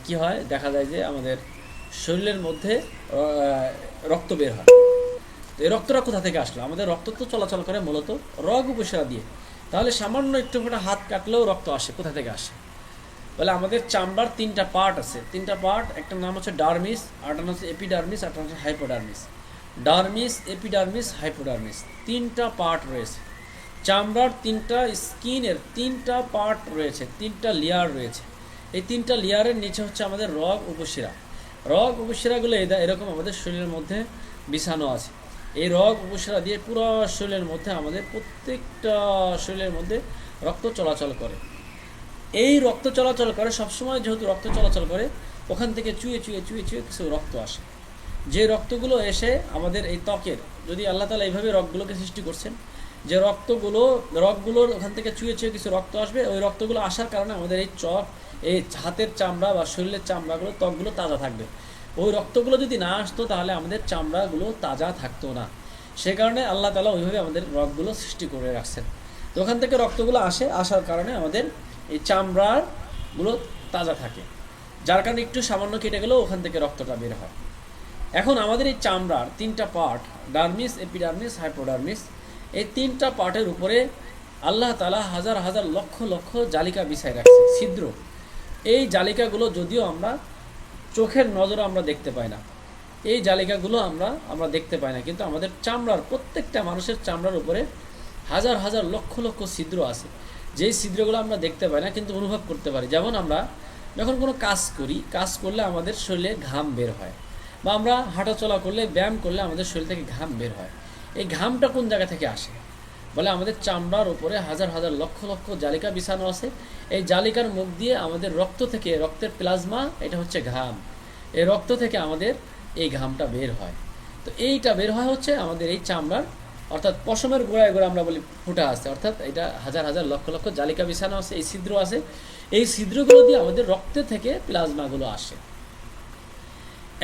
[SPEAKER 1] কি হয়, দেখা যায় যে আমাদের শরীরের মধ্যে রক্ত বের হয়। তো এই রক্তটা কোথা থেকে আসলো? আমাদের রক্ত তো চলাচল করে মূলত রগ উপশিরা দিয়ে। তাহলে সামান্য একটু ফোঁটা হাত কাটলেও রক্ত আসে, কোথা থেকে আসে? বলে আমাদের চামড়ার তিনটা পার্ট আছে। তিনটা পার্ট, একটা নাম হচ্ছে ডার্মিস, আরেকটা নাম হচ্ছে এপিডার্মিস, আরেকটা হচ্ছে হাইপোডার্মিস। ডার্মিস, এপিডার্মিস, হাইপোডার্মিস, তিনটা পার্ট রয়েছে। চামড়ার তিনটা, স্কিনের তিনটা পার্ট রয়েছে, তিনটা লেয়ার রয়েছে। এই তিনটা লেয়ারের নিচে হচ্ছে আমাদের রগ উপশিরা। রগ উপশিরাগুলো এরকম আমাদের শরীরের মধ্যে বিছানো আছে। এই রগ উপশিরা দিয়ে পুরো শরীরের মধ্যে, আমাদের প্রত্যেকটা শরীরের মধ্যে রক্ত চলাচল করে। এই রক্ত চলাচল করে সবসময়, যেহেতু রক্ত চলাচল করে, ওখান থেকে চুয়ে চুয়ে চুয়ে চুয়ে কিছু রক্ত আসে। যে রক্তগুলো এসে আমাদের এই ত্বকের, যদি আল্লাহ তাআলা এইভাবে রগগুলোকে সৃষ্টি করছেন যে রগগুলোর ওখান থেকে চুয়ে চুয়ে কিছু রক্ত আসবে, ওই রক্তগুলো আসার কারণে আমাদের এই হাতের চামড়া বা শরীরের চামড়াগুলো, ত্বকগুলো তাজা থাকবে। ওই রক্তগুলো যদি না আসতো তাহলে আমাদের চামড়াগুলো তাজা থাকতো না। সে কারণে আল্লাহ তাআলা ওইভাবে আমাদের রগগুলো সৃষ্টি করে রাখছেন। তো ওখান থেকে রক্তগুলো আসার কারণে আমাদের এই চামড়াগুলো তাজা থাকে, যার কারণে একটু সামান্য কেটে গেলেও ওখান থেকে রক্তটা বের হয়। এখন আমাদের এই চামড়ার তিনটা পার্ট, ডার্মিস, এপিডার্মিস, হাইপোডার্মিস, এই তিনটা পার্টের উপরে আল্লাহ তাআলা হাজার হাজার লক্ষ লক্ষ জালিকা বিছায় রাখছে, ছিদ্র। এই জালিকাগুলো যদিও আমরা চোখের নজরে আমরা দেখতে পাই না, এই জালিকাগুলো আমরা দেখতে পাই না, কিন্তু আমাদের চামড়ার, প্রত্যেকটা মানুষের চামড়ার উপরে হাজার হাজার লক্ষ লক্ষ ছিদ্র আছে, যেই ছিদ্রগুলো আমরা দেখতে পাই না কিন্তু অনুভব করতে পারি। যেমন আমরা যখন কোনো কাজ করি, কাজ করলে আমাদের শরীরে ঘাম বের হয়, বা আমরা হাঁটাচলা করলে, ব্যায়াম করলে আমাদের শরীর থেকে ঘাম বের হয়। এই ঘামটা কোন জায়গা থেকে আসে? বলে আমাদের চামড়ার উপরে হাজার হাজার লক্ষ লক্ষ জালিকা বিছানো আছে। এই জালিকার মুখ দিয়ে আমাদের রক্ত থেকে, রক্তের প্লাজমা, এটা হচ্ছে ঘাম, এই রক্ত থেকে আমাদের এই ঘামটা বের হয়। তো এইটা বের হয় হচ্ছে আমাদের এই চামড়ার, অর্থাৎ পশমের গোড়ায় গোড়া আমরা বলি ফুটা আছে, অর্থাৎ এটা হাজার হাজার লক্ষ লক্ষ জালিকা বিছানো আছে, এই ছিদ্র আছে। এই ছিদ্রগুলো দিয়ে আমাদের রক্তে থেকে প্লাজমাগুলো আসে।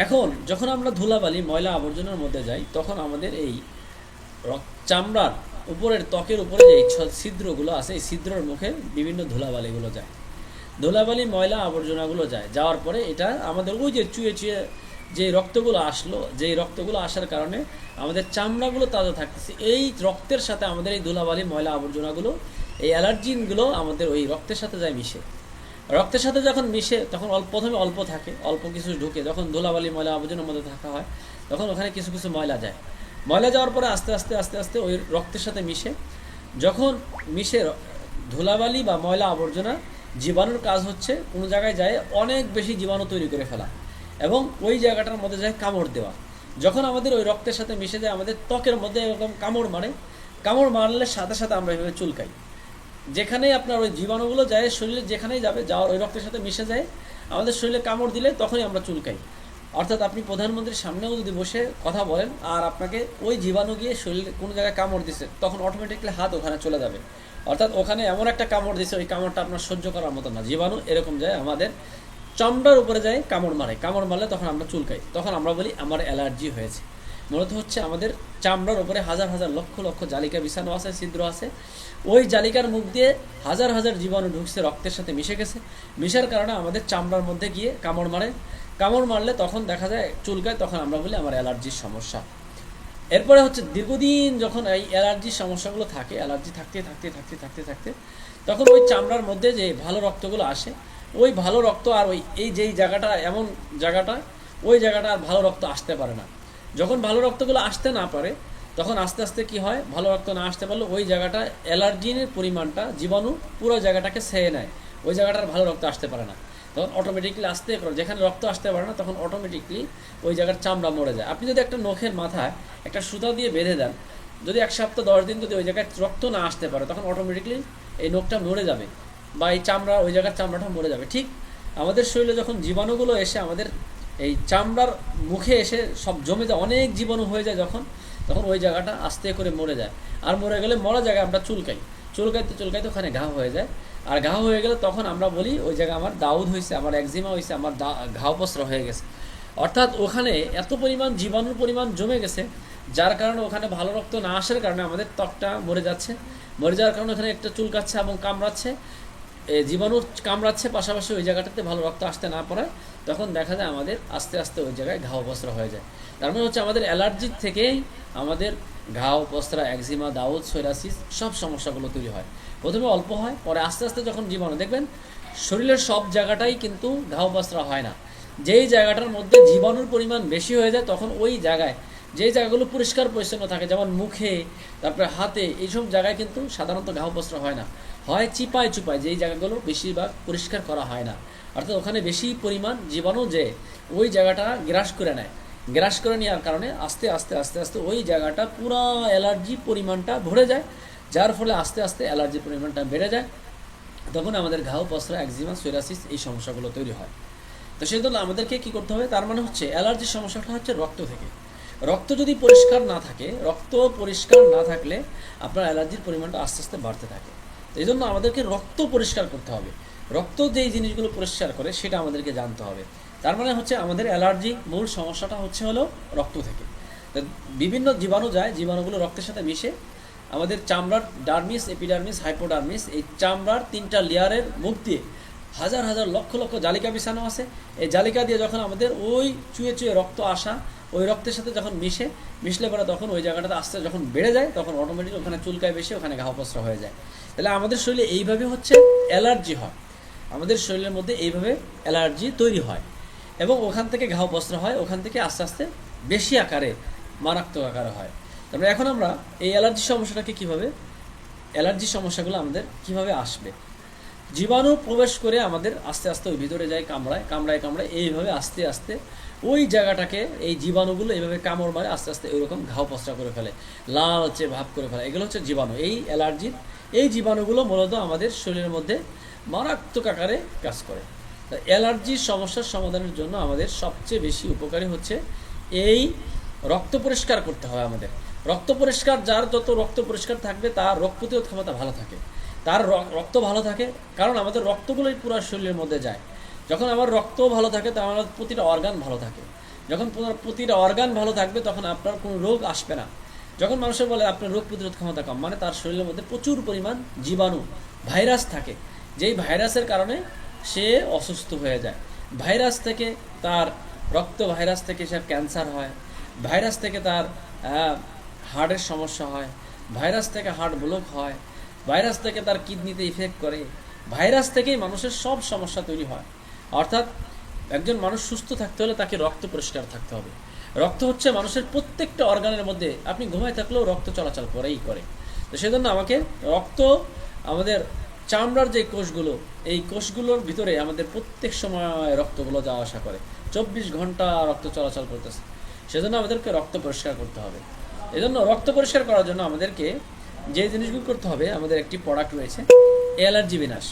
[SPEAKER 1] এখন যখন আমরা ধুলাবালি, ময়লা আবর্জনার মধ্যে যাই, তখন আমাদের এই চামড়ার উপরের, ত্বকের উপরে যে ছিদ্রগুলো আছে, এই ছিদ্রের মুখে বিভিন্ন ধুলাবালিগুলো যায়, ধুলাবালি, ময়লা আবর্জনাগুলো যায়। যাওয়ার পরে এটা আমাদের ওই যে চুয়ে চুয়ে যে রক্তগুলো আসলো, যেই রক্তগুলো আসার কারণে আমাদের চামড়াগুলো তাজা থাকতেছে, এই রক্তের সাথে আমাদের এই ধুলাবালি, ময়লা আবর্জনাগুলো, এই অ্যালার্জিনগুলো আমাদের ওই রক্তের সাথে যায় মিশে। রক্তের সাথে যখন মিশে তখন প্রথমে অল্প থাকে, অল্প কিছু ঢুকে, যখন ধুলাবালি, ময়লা আবর্জনার মধ্যে থাকা হয় তখন ওখানে কিছু কিছু ময়লা যায়। ময়লা যাওয়ার পরে আস্তে আস্তে আস্তে আস্তে ওই রক্তের সাথে মিশে, যখন মিশে ধুলাবালি বা ময়লা আবর্জনা, জীবাণুর কাজ হচ্ছে কোনো জায়গায় যায় অনেক বেশি জীবাণু তৈরি করে ফেলা, এবং ওই জায়গাটার মধ্যে যায় কামড় দেওয়া। যখন আমাদের ওই রক্তের সাথে মিশে যায়, আমাদের ত্বকের মধ্যে এরকম কামড় মারে, কামড় মারলে সাথে সাথে আমরা এভাবে চুলকাই। যেখানেই আপনার ওই জীবাণুগুলো যায়, শরীরে যেখানেই যাবে, যাওয়ার ওই রক্তের সাথে মিশে যায়, আমাদের শরীরে কামড় দিলে তখনই আমরা চুলকাই। অর্থাৎ আপনি প্রধানমন্ত্রীর সামনেও যদি বসে কথা বলেন আর আপনাকে ওই জীবাণু গিয়ে শরীরে কোনো জায়গায় কামড় দিছে, তখন অটোমেটিকলি হাত ওখানে চলে যাবে। অর্থাৎ ওখানে এমন একটা কামড় দিছে, ওই কামড়টা আপনার সহ্য করার মতো না। জীবাণু এরকম যায়, আমাদের চামড়ার উপরে যায়, কামড় মারে, কামড় মারলে তখন আমরা চুলকাই, তখন আমরা বলি আমার অ্যালার্জি হয়েছে। মূলত হচ্ছে আমাদের চামড়ার উপরে হাজার হাজার লক্ষ লক্ষ জালিকা বিছানো আছে, ছিদ্র আছে, ওই জালিকার মুখ দিয়ে হাজার হাজার জীবাণু ঢুকছে, রক্তের সাথে মিশে গেছে, মিশার কারণে আমাদের চামড়ার মধ্যে গিয়ে কামড় মারে, কামড় মারলে তখন দেখা যায় চুলকায়, তখন আমরা বলি আমার অ্যালার্জির সমস্যা। এরপরে হচ্ছে দীর্ঘদিন যখন এই অ্যালার্জির সমস্যাগুলো থাকে, অ্যালার্জি থাকতে থাকতে থাকতে থাকতে থাকতে তখন ওই চামড়ার মধ্যে যে ভালো রক্তগুলো আসে, ওই ভালো রক্ত আর ওই যেই জায়গাটা, এমন জায়গাটা, ওই জায়গাটা আর ভালো রক্ত আসতে পারে না। যখন ভালো রক্তগুলো আসতে না পারে তখন আস্তে আস্তে কি হয়, ভালো রক্ত না আসতে পারলে ওই জায়গাটা অ্যালার্জিনের পরিমাণটা, জীবাণু পুরো জায়গাটাকে ছেয়ে নেয়, ওই জায়গাটার ভালো রক্ত আসতে পারে না। তখন অটোমেটিকলি যেখানে রক্ত আসতে পারে না, তখন অটোমেটিকলি ওই জায়গার চামড়া মরে যায়। আপনি যদি একটা নখের মাথায় একটা সুতা দিয়ে বেঁধে দেন, যদি 1 সপ্তাহ 10 দিন যদি ওই জায়গায় রক্ত না আসতে পারে, তখন অটোমেটিকলি এই নখটা মরে যাবে বা এই চামড়া, ওই জায়গার চামড়াটা মরে যাবে। ঠিক আমাদের শরীরে যখন জীবাণুগুলো এসে আমাদের এই চামড়ার মুখে এসে সব জমে যায়, অনেক জীবাণু হয়ে যায় যখন, তখন ওই জায়গাটা আস্তে করে মরে যায়। আর মরে গেলে মরা জায়গায় আমরা চুলকাইতে চুলকাইতে ওখানে ঘা হয়ে যায়। আর ঘা হয়ে গেলে তখন আমরা বলি ওই জায়গায় আমার দাউদ হয়েছে, আমার একজিমা হয়েছে, আমার ঘাও পসরা হয়ে গেছে। অর্থাৎ ওখানে এত পরিমাণ জীবাণুর পরিমাণ জমে গেছে, যার কারণে ওখানে ভালো রক্ত না আসার কারণে আমাদের ত্বকটা মরে যাচ্ছে। মরে যাওয়ার কারণে ওখানে একটা চুলকাচ্ছে এবং কামড়াচ্ছে, জীবাণু কামড়াচ্ছে, পাশাপাশি ওই জায়গাটাতে ভালো রক্ত আসতে না পারায় তখন দেখা যায় আমাদের আস্তে আস্তে ওই জায়গায় ঘাও পসরা হয়ে যায়। তার মানে হচ্ছে আমাদের অ্যালার্জির থেকেই আমাদের ঘাও পসরা, একজিমা, দাউদ, সোরাসিস সব সমস্যাগুলো তৈরি হয়। প্রথমে অল্প হয়, পরে আস্তে আস্তে যখন জীবাণু, দেখবেন শরীরের সব জায়গাটাই কিন্তু ঘাও পসরা হয় না। যেই জায়গাটার মধ্যে জীবাণুর পরিমাণ বেশি হয়ে যায় তখন ওই জায়গায়, যেই জায়গাগুলো পরিষ্কার পরিচ্ছন্ন থাকে যেমন মুখে, তারপরে হাতে, এইসব জায়গায় কিন্তু সাধারণত ঘাও পসরা হয় না, হয় চিপায় চুপায়, যেই জায়গাগুলো বেশিরভাগ পরিষ্কার করা হয় না। অর্থাৎ ওখানে বেশি পরিমাণ জীবাণু যে ওই জায়গাটা গ্রাস করে নেয়, গ্রাস করে নেওয়ার কারণে আস্তে আস্তে আস্তে আস্তে ওই জায়গাটা পুরো অ্যালার্জি পরিমাণটা ভরে যায়, যার ফলে আস্তে আস্তে অ্যালার্জির পরিমাণটা বেড়ে যায়। তখন আমাদের ঘাও পসরা, একজিমা, সোরাসিস এই সমস্যাগুলো তৈরি হয়। তো সেই জন্য আমাদেরকে কী করতে হবে, তার মানে হচ্ছে অ্যালার্জির সমস্যাটা হচ্ছে রক্ত থেকে। রক্ত যদি পরিষ্কার না থাকে, রক্ত পরিষ্কার না থাকলে আপনার অ্যালার্জির পরিমাণটা আস্তে আস্তে বাড়তে থাকে। তো এই জন্য আমাদেরকে রক্ত পরিষ্কার করতে হবে। রক্ত যেই জিনিসগুলো পরিষ্কার করে সেটা আমাদেরকে জানতে হবে। তার মানে হচ্ছে আমাদের অ্যালার্জি মূল সমস্যাটা হলো রক্ত থেকে। তো বিভিন্ন জীবাণু যায়, জীবাণুগুলো রক্তের সাথে মিশে আমাদের চামড়ার ডার্মিস, এপিডার্মিস, হাইপোডার্মিস, এই চামড়ার 3টা লেয়ারের মুখ দিয়ে হাজার হাজার লক্ষ লক্ষ জালিকা বিছানো আছে। এই জালিকা দিয়ে যখন আমাদের ওই চুয়ে চুয়ে রক্ত আসা, ওই রক্তের সাথে যখন মিশলে পরে তখন ওই জায়গাটাতে আস্তে যখন বেড়ে যায় তখন অটোমেটিক ওখানে চুলকায় বেশি, ওখানে ঘাও পসরা হয়ে যায়। তাহলে আমাদের শরীরে এইভাবে হচ্ছে অ্যালার্জি হয়, আমাদের শরীরের মধ্যে এইভাবে অ্যালার্জি তৈরি হয় এবং ওখান থেকে ঘাও পসরা হয়, ওখান থেকে আস্তে আস্তে বেশি আকারে, মারাত্মক আকারে হয়। তারপরে এখন আমরা এই অ্যালার্জি সমস্যাটাকে কীভাবে, অ্যালার্জি সমস্যাগুলো আমাদের কীভাবে আসবে, জীবাণু প্রবেশ করে আমাদের আস্তে আস্তে ওই ভিতরে যায়, কামড়ায় কামড়ায় কামড়ায়, এইভাবে আস্তে আস্তে ওই জায়গাটাকে এই জীবাণুগুলো এইভাবে কামড় মারে, আস্তে আস্তে ওইরকম ঘাও পসরা করে ফেলে, লালচে ভাব করে ফেলে। এগুলো হচ্ছে জীবাণু। এই অ্যালার্জির এই জীবাণুগুলো মূলত আমাদের শরীরের মধ্যে মারাত্মক আকারে কাজ করে। অ্যালার্জির সমস্যার সমাধানের জন্য আমাদের সবচেয়ে বেশি উপকারী হচ্ছে এই রক্ত পরিষ্কার করতে হয় আমাদের। রক্ত পরিষ্কার, যার যত রক্ত পরিষ্কার থাকবে তার রোগ প্রতিরোধ ক্ষমতা ভালো থাকে, তার রক্ত ভালো থাকে, কারণ আমাদের রক্তগুলোই পুরো শরীরের মধ্যে যায়। যখন আমার রক্ত ভালো থাকে তখন আমার প্রতিটা অর্গান ভালো থাকে। যখন প্রতিটা অর্গান ভালো থাকবে তখন আপনার কোনো রোগ আসবে না। যখন মানুষের বলে আপনার রোগ প্রতিরোধ ক্ষমতা কম, মানে তার শরীরের মধ্যে প্রচুর পরিমাণ জীবাণু, ভাইরাস থাকে, যেই ভাইরাসের কারণে সে অসুস্থ হয়ে যায়। ভাইরাস থেকে তার ভাইরাস থেকে সে ক্যান্সার হয়, ভাইরাস থেকে তার হার্টের সমস্যা হয়, ভাইরাস থেকে হার্ট ব্লক হয়, ভাইরাস থেকে তার কিডনিতে ইফেক্ট করে, ভাইরাস থেকেই মানুষের সব সমস্যা তৈরি হয়। অর্থাৎ একজন মানুষ সুস্থ থাকতে হলে তাকে রক্ত পরিষ্কার থাকতে হবে। রক্ত হচ্ছে মানুষের প্রত্যেকটা অর্গানের মধ্যে, আপনি ঘুমায় থাকলেও রক্ত চলাচল করেই করে। তো সেজন্য আমাকে রক্ত, আমাদের চামড়ার যে কোষগুলো, এই কোষগুলোর ভিতরে আমাদের প্রত্যেক সময় রক্তগুলো যাওয়া আসা করে, 24 ঘন্টা রক্ত চলাচল করতেছে। সেজন্য আমাদেরকে রক্ত পরিষ্কার করতে হবে। এজন্য রক্ত পরিষ্কার করার জন্য আমাদেরকে যে জিনিসগুলো করতে হবে, আমাদের একটি প্রোডাক্ট রয়েছে অ্যালার্জি বিনাশ।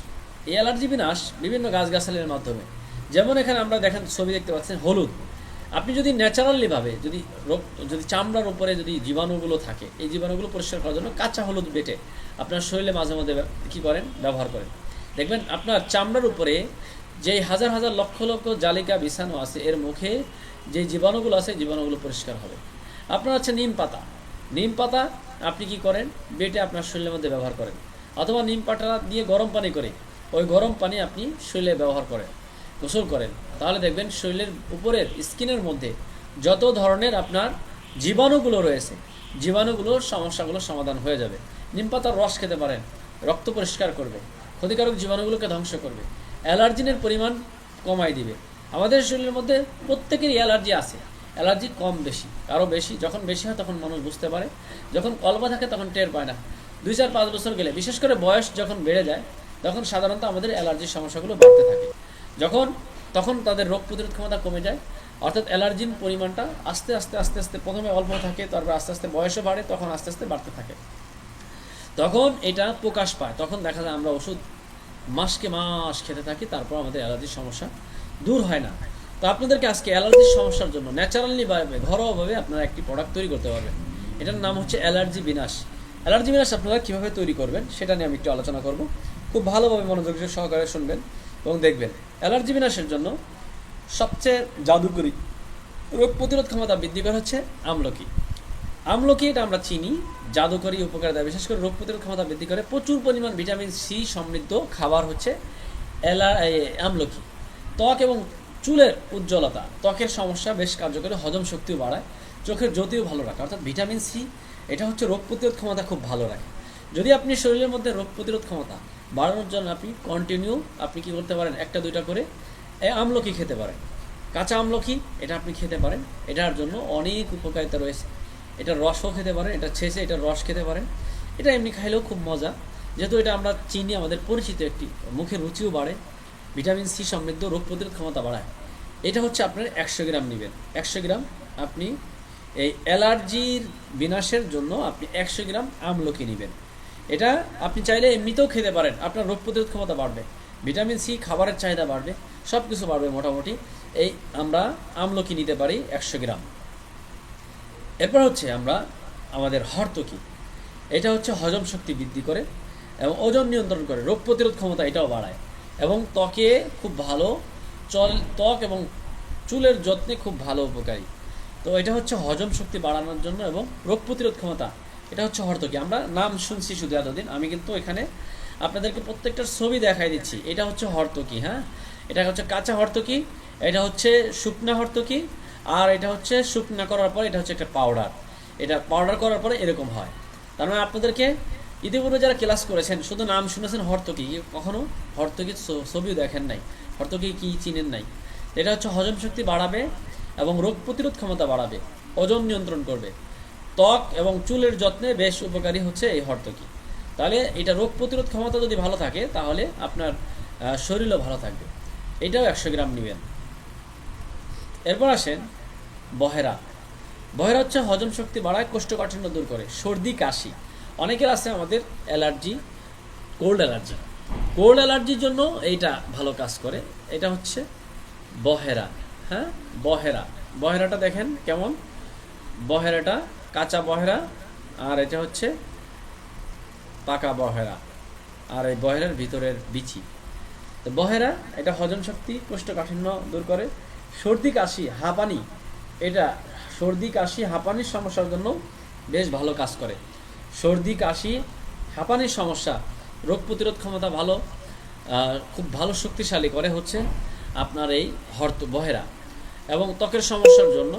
[SPEAKER 1] এই অ্যালার্জি বিনাশ বিভিন্ন গাছগাছালির মাধ্যমে, যেমন এখানে আমরা দেখেন ছবি দেখতে পাচ্ছেন হলুদ। আপনি যদি ন্যাচারালিভাবে যদি চামড়ার উপরে যদি জীবাণুগুলো থাকে, এই জীবাণুগুলো পরিষ্কার করার জন্য কাঁচা হলুদ বেটে আপনার শরীরে মাঝে মধ্যে কী করেন, ব্যবহার করেন, দেখবেন আপনার চামড়ার উপরে যেই হাজার হাজার লক্ষ লক্ষ জালিকা বিছানো আছে এর মুখে যে জীবাণুগুলো আছে জীবাণুগুলো পরিষ্কার হবে। আপনার হচ্ছে নিম পাতা আপনি কি করেন, বেটে আপনার শরীরের মধ্যে ব্যবহার করেন, অথবা নিম পাতা দিয়ে গরম পানি করে ওই গরম পানি আপনি শরীরে ব্যবহার করেন, গোসল করেন, তাহলে দেখবেন শরীরের উপরের স্কিনের মধ্যে যত ধরনের আপনার জীবাণুগুলো রয়েছে, জীবাণুগুলোর সমস্যাগুলো সমাধান হয়ে যাবে। নিম পাতার রস খেতে পারেন, রক্ত পরিষ্কার করবে, ক্ষতিকারক জীবাণুগুলোকে ধ্বংস করবে, অ্যালার্জিনের পরিমাণ কমাই দিবে। আমাদের শরীরের মধ্যে প্রত্যেকেরই অ্যালার্জি আছে, অ্যালার্জি কম বেশি, আরও বেশি, যখন বেশি হয় তখন মানুষ বুঝতে পারে, যখন অল্প থাকে তখন টের পায় না। 2-4-5 বছর গেলে, বিশেষ করে বয়স যখন বেড়ে যায় তখন সাধারণত আমাদের অ্যালার্জির সমস্যাগুলো বাড়তে থাকে। তখন তাদের রোগ প্রতিরোধ ক্ষমতা কমে যায়, অর্থাৎ অ্যালার্জির পরিমাণটা আস্তে আস্তে আস্তে আস্তে প্রথমে অল্প থাকে, তারপর আস্তে আস্তে বয়সে বাড়ে, তখন আস্তে আস্তে বাড়তে থাকে। তখন এটা প্রকাশ পায়, তখন দেখা যায় আমরা ওষুধ মাসকে মাস খেতে থাকি, তারপর আমাদের অ্যালার্জির সমস্যা দূর হয় না। তো আপনাদেরকে আজকে অ্যালার্জির সমস্যার জন্য ন্যাচারালি ঘরোয়াভাবে আপনারা একটি প্রোডাক্ট তৈরি করতে পারবেন। এটার নাম হচ্ছে অ্যালার্জি বিনাশ। অ্যালার্জি বিনাশ আপনারা কীভাবে তৈরি করবেন সেটা নিয়ে আমি একটু আলোচনা করব। খুব ভালোভাবে মনোযোগ সহকারে শুনবেন এবং দেখবেন। অ্যালার্জি বিনাশের জন্য সবচেয়ে জাদুকরি রোগ প্রতিরোধ ক্ষমতা বৃদ্ধি করা হচ্ছে আমলকি। আমলকি এটা আমরা চিনি জাদুকরী উপকারিতা, বিশেষ করে রোগ প্রতিরোধ ক্ষমতা বৃদ্ধি করে। প্রচুর পরিমাণ ভিটামিন সি সমৃদ্ধ খাবার হচ্ছে আমলকি। ত্বক এবং চুলের উজ্জ্বলতা, ত্বকের সমস্যা বেশ কার্যকরী, হজম শক্তিও বাড়ায়, চোখের জ্যোতিও ভালো রাখে। অর্থাৎ ভিটামিন সি এটা হচ্ছে রোগ প্রতিরোধ ক্ষমতা খুব ভালো রাখে। যদি আপনি শরীরের মধ্যে রোগ প্রতিরোধ ক্ষমতা বাড়ানোর জন্য আপনি কন্টিনিউ আপনি কী করতে পারেন, একটা দুইটা করে আমলকি খেতে পারেন। কাঁচা আমলকি এটা আপনি খেতে পারেন, এটার জন্য অনেক উপকারিতা রয়েছে। এটার রসও খেতে পারেন, এটা ছেঁচে এটার রস খেতে পারেন। এটা এমনি খাইলেও খুব মজা, যেহেতু এটা আমরা চিনি, আমাদের পরিচিত একটি, মুখের রুচিও বাড়ে, ভিটামিন সি সমৃদ্ধ, রোগ প্রতিরোধ ক্ষমতা বাড়ায়। এটা হচ্ছে আপনার 100 গ্রাম নেবেন। 100 গ্রাম আপনি এই অ্যালার্জির বিনাশের জন্য আপনি 100 গ্রাম আমলকি নেবেন। এটা আপনি চাইলে এমনিতেও খেতে পারেন, আপনার রোগ প্রতিরোধ ক্ষমতা বাড়বে, ভিটামিন সি খাবারের চাহিদা বাড়বে, সব কিছু বাড়বে মোটামুটি। এই আমরা আমলকি নিতে পারি 100 গ্রাম। এরপর হচ্ছে আমরা আমাদের হর্তকি, এটা হচ্ছে হজম শক্তি বৃদ্ধি করে এবং ওজন নিয়ন্ত্রণ করে, রোগ প্রতিরোধ ক্ষমতা এটাও বাড়ায় এবং ত্বকে খুব ভালো ত্বক এবং চুলের যত্নে খুব ভালো উপকারী। তো এটা হচ্ছে হজম শক্তি বাড়ানোর জন্য এবং রোগ প্রতিরোধ ক্ষমতা, এটা হচ্ছে হর্তকি। আমরা নাম শুনছি শুধু এতদিন, আমি কিন্তু এখানে আপনাদেরকে প্রত্যেকটার ছবি দেখাই দিচ্ছি। এটা হচ্ছে হর্তকি, হ্যাঁ, এটা হচ্ছে কাঁচা হর্তকি, এটা হচ্ছে শুকনা হর্তকি, আর এটা হচ্ছে শুকনা করার পর এটা হচ্ছে একটা পাউডার। এটা পাউডার করার পরে এরকম হয়। তার মানে আপনাদেরকে ইতিপূর্বে যারা ক্লাস করেছেন শুধু নাম শুনেছেন হর্তকি, কখনো হর্তকির ছবিও দেখেন নাই, হর্তকি কি চিনেন নাই। এটা হচ্ছে হজম শক্তি বাড়াবে এবং রোগ প্রতিরোধ ক্ষমতা বাড়াবে, ওজন নিয়ন্ত্রণ করবে, ত্বক এবং চুলের যত্নে বেশ উপকারী হচ্ছে এই হর্তকি। তাহলে এটা রোগ প্রতিরোধ ক্ষমতা যদি ভালো থাকে তাহলে আপনার শরীরও ভালো থাকবে। এটাও 100 গ্রাম নেবেন। এরপর আসেন বহেরা। বহেরা হচ্ছে হজম শক্তি বাড়ায়, কোষ্ঠকাঠিন্য দূর করে, সর্দি কাশি। অনেকের আছে আমাদের অ্যালার্জি, কোল্ড অ্যালার্জি। কোল্ড অ্যালার্জির জন্য এইটা ভালো কাজ করে। এটা হচ্ছে বহেরা, হ্যাঁ, বহেরা। বহেরাটা দেখেন কেমন, বহেরাটা কাঁচা বহেরা, আর এটা হচ্ছে পাকা বহেরা, আর এই বহেরার ভিতরের বিচি। তো বহেরা এটা হজম শক্তি, কোষ্ঠকাঠিন্য দূর করে, সর্দি কাশি হাঁপানি, এটা সর্দি কাশি হাঁপানির সমস্যার জন্য বেশ ভালো কাজ করে। সর্দি কাশি হাঁপানির সমস্যা, রোগ প্রতিরোধ ক্ষমতা ভালো, খুব ভালো শক্তিশালী করে হচ্ছে আপনার এই বহেরা। এবং ত্বকের সমস্যার জন্য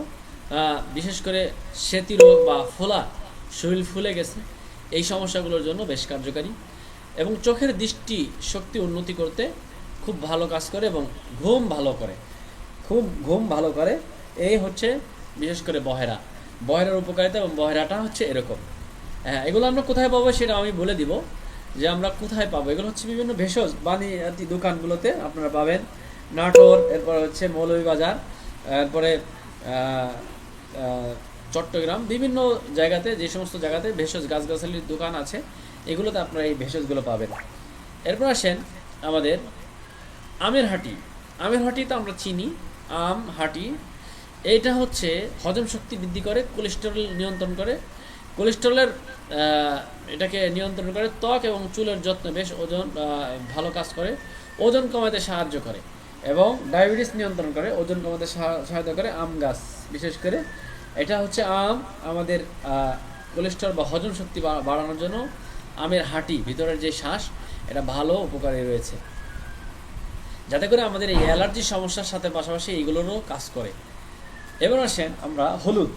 [SPEAKER 1] বিশেষ করে সেতি রোগ বা ফোলা, শরীর ফুলে গেছে, এই সমস্যাগুলোর জন্য বেশ কার্যকারী। এবং চোখের দৃষ্টি শক্তি উন্নতি করতে খুব ভালো কাজ করে এবং ঘুম ভালো করে, খুব ঘুম ভালো করে। এই হচ্ছে বিশেষ করে বহেরা, বহেরার উপকারিতা। এবং বহেরাটা হচ্ছে এরকম। হ্যাঁ, এগুলো আমরা কোথায় পাবো সেটা আমি বলে দিব, যে আমরা কোথায় পাবো। এগুলো হচ্ছে বিভিন্ন ভেষজ বাণিজ্য দোকানগুলোতে আপনারা পাবেন, নাটোর, এরপর হচ্ছে মৌলভীবাজার, এরপরে চট্টগ্রাম, বিভিন্ন জায়গাতে, যে সমস্ত জায়গাতে ভেষজ গাছগাছালির দোকান আছে এগুলোতে আপনারা এই ভেষজগুলো পাবেন। এরপর আসেন আমাদের আমের হাঁটি। আমের হাঁটি তো আমরা চিনি, আম হাঁটি, এইটা হচ্ছে হজম শক্তি বৃদ্ধি করে, কোলেস্টেরল নিয়ন্ত্রণ করে, কোলেস্টেরলের এটাকে নিয়ন্ত্রণ করে, ত্বক এবং চুলের যত্ন বেশ ওজন ভালো কাজ করে, ওজন কমাতে সাহায্য করে এবং ডায়াবেটিস নিয়ন্ত্রণ করে, ওজন কমাতে সহায়তা করে। আম গাছ বিশেষ করে এটা হচ্ছে আম আমাদের কোলেস্টেরল বা হজম শক্তি বাড়ানোর জন্য আমের হাঁটি, ভিতরের যে শ্বাস, এটা ভালো উপকারী রয়েছে, যাতে করে আমাদের এই অ্যালার্জির সমস্যার সাথে পাশাপাশি এইগুলোরও কাজ করে। এবার আসেন আমরা হলুদ।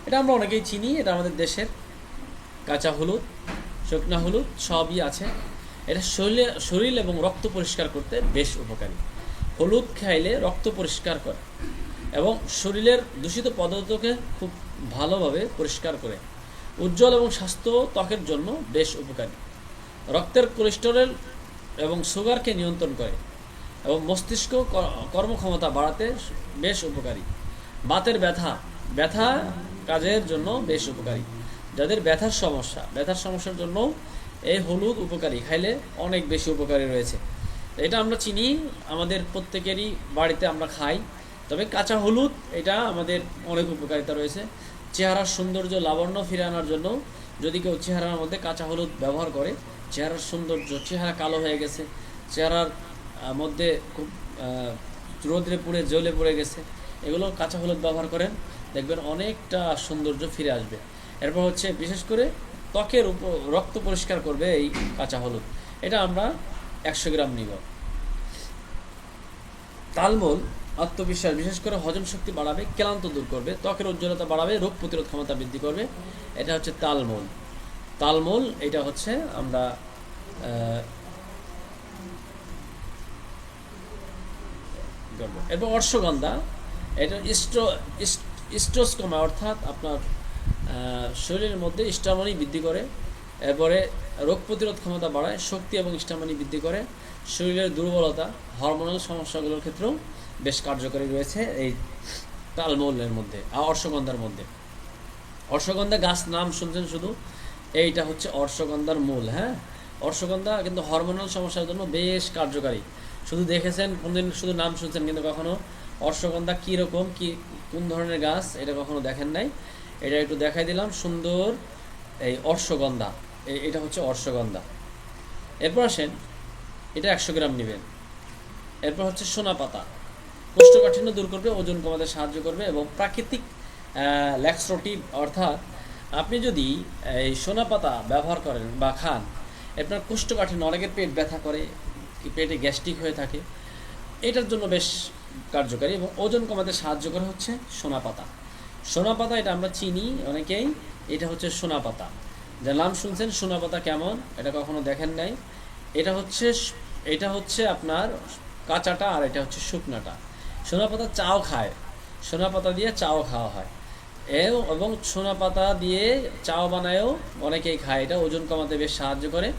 [SPEAKER 1] এটা আমরা অনেকেই চিনি, এটা আমাদের দেশের কাঁচা হলুদ, শুকনা হলুদ সবই আছে। এটা শরীর এবং রক্ত পরিষ্কার করতে বেশ উপকারী। হলুদ খাইলে রক্ত পরিষ্কার করে এবং শরীরের দূষিত পদার্থকে খুব ভালোভাবে পরিষ্কার করে, উজ্জ্বল এবং স্বাস্থ্য ত্বকের জন্য বেশ উপকারী। রক্তের কোলেস্টেরল এবং সুগারকে নিয়ন্ত্রণ করে এবং মস্তিষ্ক কর্মক্ষমতা বাড়াতে বেশ উপকারী। বাতের ব্যথা, ব্যথা কাজের জন্য বেশ উপকারী। যাদের ব্যথার সমস্যার জন্য এই হলুদ উপকারী, খাইলে অনেক বেশি উপকারী রয়েছে। এটা আমরা চিনি, আমাদের প্রত্যেকেরই বাড়িতে আমরা খাই। তবে কাঁচা হলুদ এটা আমাদের অনেক উপকারিতা রয়েছে। চেহারার সৌন্দর্য লাবণ্য ফিরে আনার জন্য যদি কেউ চেহারার মধ্যে কাঁচা হলুদ ব্যবহার করে, চেহারার সৌন্দর্য, চেহারা কালো হয়ে গেছে, চেহারার মধ্যে খুব রোদ্রে পুড়ে জ্বলে পড়ে গেছে, এগুলো কাঁচা হলুদ ব্যবহার করেন, দেখবেন অনেকটা সৌন্দর্য ফিরে আসবে। এরপর হচ্ছে বিশেষ করে ত্বকের উপর রক্ত পরিষ্কার করবে এই কাঁচা হলুদ, এটা আমরা 100 গ্রাম নিব। তালমূল আত্মবিশ্বাস, বিশেষ করে হজম শক্তি বাড়াবে, ক্লান্ত দূর করবে, ত্বকের উজ্জ্বলতা বাড়াবে, রোগ প্রতিরোধ ক্ষমতা বৃদ্ধি করবে। এটা হচ্ছে তালমূল এটা হচ্ছে আমরা এরপর অশ্বগন্ধা, এটা স্ট্রোস্কোমা অর্থাৎ আপনার শরীরের মধ্যে স্টামিনা বৃদ্ধি করে, এরপরে রোগ প্রতিরোধ ক্ষমতা বাড়ায়, শক্তি এবং স্টামিনা বৃদ্ধি করে, শরীরের দুর্বলতা, হরমোনাল সমস্যাগুলোর ক্ষেত্রেও বেশ কার্যকরী রয়েছে এই তালমূলের মধ্যে আর অশ্বগন্ধার মধ্যে। অশ্বগন্ধা গাছ নাম শুনছেন শুধু, এইটা হচ্ছে অশ্বগন্ধার মূল। হ্যাঁ, অশ্বগন্ধা কিন্তু হরমোনাল সমস্যার জন্য বেশ কার্যকারী। শুধু দেখেছেন কোনদিন, শুধু নাম শুনছেন, কিন্তু কখনো অশ্বগন্ধা কীরকম কোন ধরনের গাছ এটা কখনো দেখেন নাই। এটা একটু দেখাই দিলাম, সুন্দর এই অশ্বগন্ধা, এটা হচ্ছে অশ্বগন্ধা। এরপর আসেন, এটা 100 গ্রাম নেবেন। এরপর হচ্ছে সোনা পাতা, কোষ্ঠকাঠিন্য দূর করবে, ওজন কমাতে সাহায্য করবে এবং প্রাকৃতিক ল্যাক্সোটিভ, অর্থাৎ আপনি যদি এই সোনা পাতা ব্যবহার করেন বা খান, আপনার কোষ্ঠকাঠিন্য, অনেকের পেট ব্যথা করে, পেটে গ্যাস্ট্রিক হয়ে থাকে, এটার জন্য বেশ কার্যকারী এবং ওজন কমাতে সাহায্য করে হচ্ছে সোনা পাতা। এটা আমরা চিনি অনেকেই, এটা হচ্ছে সোনা পাতা, যার নাম শুনছেন। সোনা পাতা কেমন, এটা কখনো দেখেন নাই। এটা হচ্ছে আপনার কাঁচাটা, আর এটা হচ্ছে শুকনাটা। সোনা পাতা চাও খায়, সোনা পাতা দিয়ে চাও খাওয়া হয়, এবং সোনা পাতা দিয়ে চাও বানায়ও অনেকেই খায়। এটা ওজন কমাতে বেশ সাহায্য করে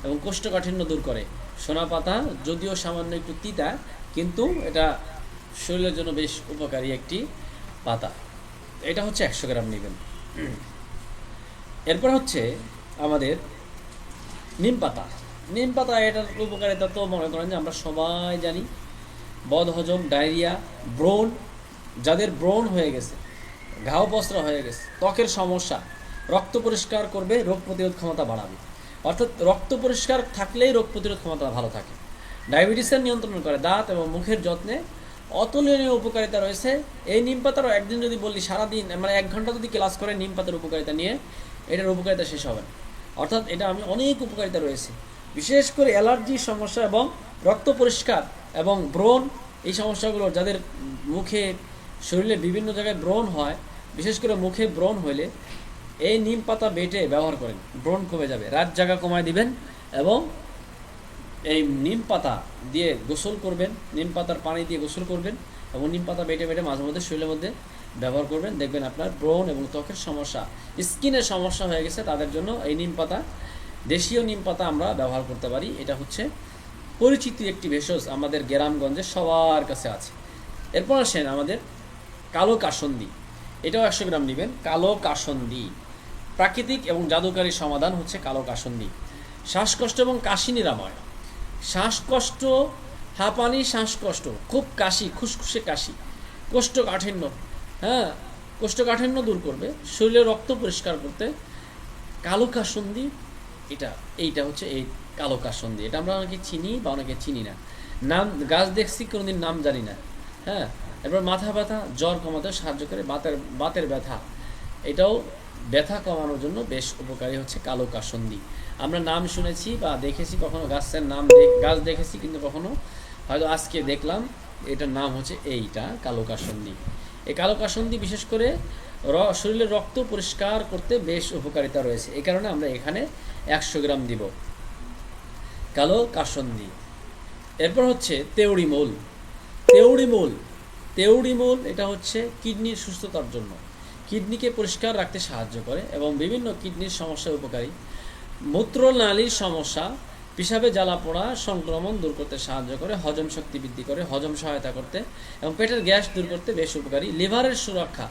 [SPEAKER 1] এবং কোষ্ঠকাঠিন্য দূর করে। সোনা পাতা যদিও সামান্য একটু তিতা, কিন্তু এটা শরীরের জন্য বেশ উপকারী একটি পাতা। এটা হচ্ছে 100 গ্রাম নেবেন। এরপর হচ্ছে আমাদের নিম পাতা। এটার উপকারিতা তো মনে করেন যে আমরা সবাই জানি। বদহজম, ডায়রিয়া, ব্রণ, যাদের ব্রণ হয়ে গেছে, ঘাও পসরা হয়ে গেছে, ত্বকের সমস্যা, রক্ত পরিষ্কার করবে, রোগ প্রতিরোধ ক্ষমতা বাড়াবে। অর্থাৎ রক্ত পরিষ্কার থাকলেই রোগ প্রতিরোধ ক্ষমতা ভালো থাকে। ডায়াবেটিসের নিয়ন্ত্রণ করে, দাঁত এবং মুখের যত্নে অতুলনীয় উপকারিতা রয়েছে। এই নিম পাতারও একদিন যদি বলি, সারাদিন মানে 1 ঘন্টা যদি ক্লাস করে নিম পাতার উপকারিতা নিয়ে, এটার উপকারিতা শেষ হবে না। অর্থাৎ এটা আমি অনেক উপকারিতা রয়েছে, বিশেষ করে অ্যালার্জির সমস্যা এবং রক্ত পরিষ্কার এবং ব্রণ, এই সমস্যাগুলো যাদের মুখে, শরীরে বিভিন্ন জায়গায় ব্রণ হয়, বিশেষ করে মুখে ব্রণ হলে এই নিম পাতা বেটে ব্যবহার করেন, ব্রণ কমে যাবে। রাত জাগা কমায় দিবেন এবং এই নিম পাতা দিয়ে গোসল করবেন, নিম পাতার পানি দিয়ে গোসল করবেন এবং নিম পাতা বেটে মাঝে মধ্যে শরীরের মধ্যে ব্যবহার করবেন। দেখবেন আপনার ব্রণ এবং ত্বকের সমস্যা, স্কিনের সমস্যা হয়ে গেছে, তাদের জন্য এই নিম পাতা, দেশীয় নিম পাতা আমরা ব্যবহার করতে পারি। এটা হচ্ছে পরিচিত একটি ভেষজ, আমাদের গ্রামগঞ্জে সবার কাছে আছে। এরপর আসেন আমাদের কালো কাসন্দি, এটাও 100 গ্রাম নেবেন। কালো কাসন্দি প্রাকৃতিক এবং জাদুকারী সমাধান হচ্ছে কালো কাসন্দি। শ্বাসকষ্ট এবং কাশি নিরাময়, শ্বাসকষ্ট, হাঁপানি, শ্বাসকষ্ট, খুব কাশি, খুসখুসে কাশি, কোষ্ঠকাঠিন্য, কোষ্ঠকাঠিন্য দূর করবে, শরীরে রক্ত পরিষ্কার করতে কালো কাসন্দি, এইটা হচ্ছে এই কালো কাসন্দি। এটা আমরা অনেকে চিনি বা অনেকে চিনি না, নাম গাছ দেখছি, কোনোদিন নাম জানি না। এরপর মাথা ব্যথা, জ্বর কমাতে সাহায্য করে, বাতের ব্যথা, এটাও ব্যথা কমানোর জন্য বেশ উপকারী হচ্ছে কালো কাসন্দি। আমরা নাম শুনেছি বা দেখেছি, কখনো গাছের নাম গাছ দেখেছি, কিন্তু কখনো হয়তো আজকে দেখলাম এটার নাম হচ্ছে এইটা কালো কাসন্দি। এই কালো কাসন্দি বিশেষ করে শরীরের রক্ত পরিষ্কার করতে বেশ উপকারিতা রয়েছে, এই কারণে আমরা এখানে 100 গ্রাম দিব কালো কাসন্দি। এরপর হচ্ছে তেওড়ি মূল, এটা হচ্ছে কিডনির সুস্থতার জন্য, কিডনিকে পরিষ্কার রাখতে সাহায্য করে এবং বিভিন্ন কিডনির সমস্যায় উপকারী। মূত্রনালীর সমস্যা, পেশাবে জ্বালা পোড়া সংক্রমণ দূর করতে সাহায্য করে, হজম শক্তি বৃদ্ধি করে, হজম সহায়তা করতে এবং পেটের গ্যাস দূর করতে বেশ উপকারী। লিভারের সুরক্ষা,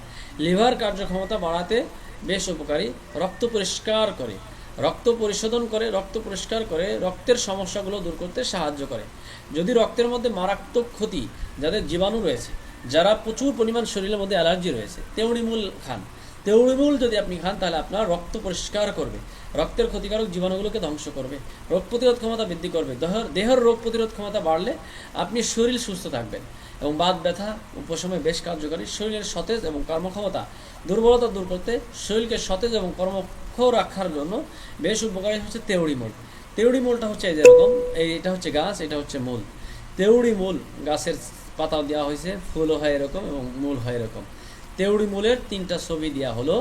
[SPEAKER 1] লিভার কার্যক্ষমতা বাড়াতে বেশ উপকারী। রক্ত পরিষ্কার করে, রক্ত পরিশোধন করে, রক্ত পরিষ্কার করে, রক্তের সমস্যাগুলো দূর করতে সাহায্য করে। যদি রক্তের মধ্যে মারাত্মক ক্ষতি, যাদের জীবাণু রয়েছে, যারা প্রচুর পরিমাণ শরীরের মধ্যে অ্যালার্জি রয়েছে, তেওড়ি মূল খান। তেওড়ি মূল যদি আপনি খান তাহলে আপনার রক্ত পরিষ্কার করবে, রক্তের ক্ষতিকারক জীবাণুগুলোকে ধ্বংস করবে, রোগ প্রতিরোধ ক্ষমতা বৃদ্ধি করবে। দেহের রোগ প্রতিরোধ ক্ষমতা বাড়লে আপনি শরীর সুস্থ থাকবেন এবং বাত ব্যথা উপশমে বেশ কার্যকরী। শরীরের সতেজ এবং কর্মক্ষমতা দুর্বলতা দূর করতে, শরীরকে সতেজ এবং কর্মক্ষ রাখার জন্য বেশ উপকারী হচ্ছে তেওড়ি মূল। তেওড়ি মূলটা হচ্ছে এই যেরকম, এটা হচ্ছে গাছ, এটা হচ্ছে মূল। তেওড়ি মূল গাছের পাতাও দেওয়া হয়েছে, ফুলও হয় এরকম এবং মূল হয় এরকম। তেওড়ি মূলের 3টা ছবি দেওয়া হলো।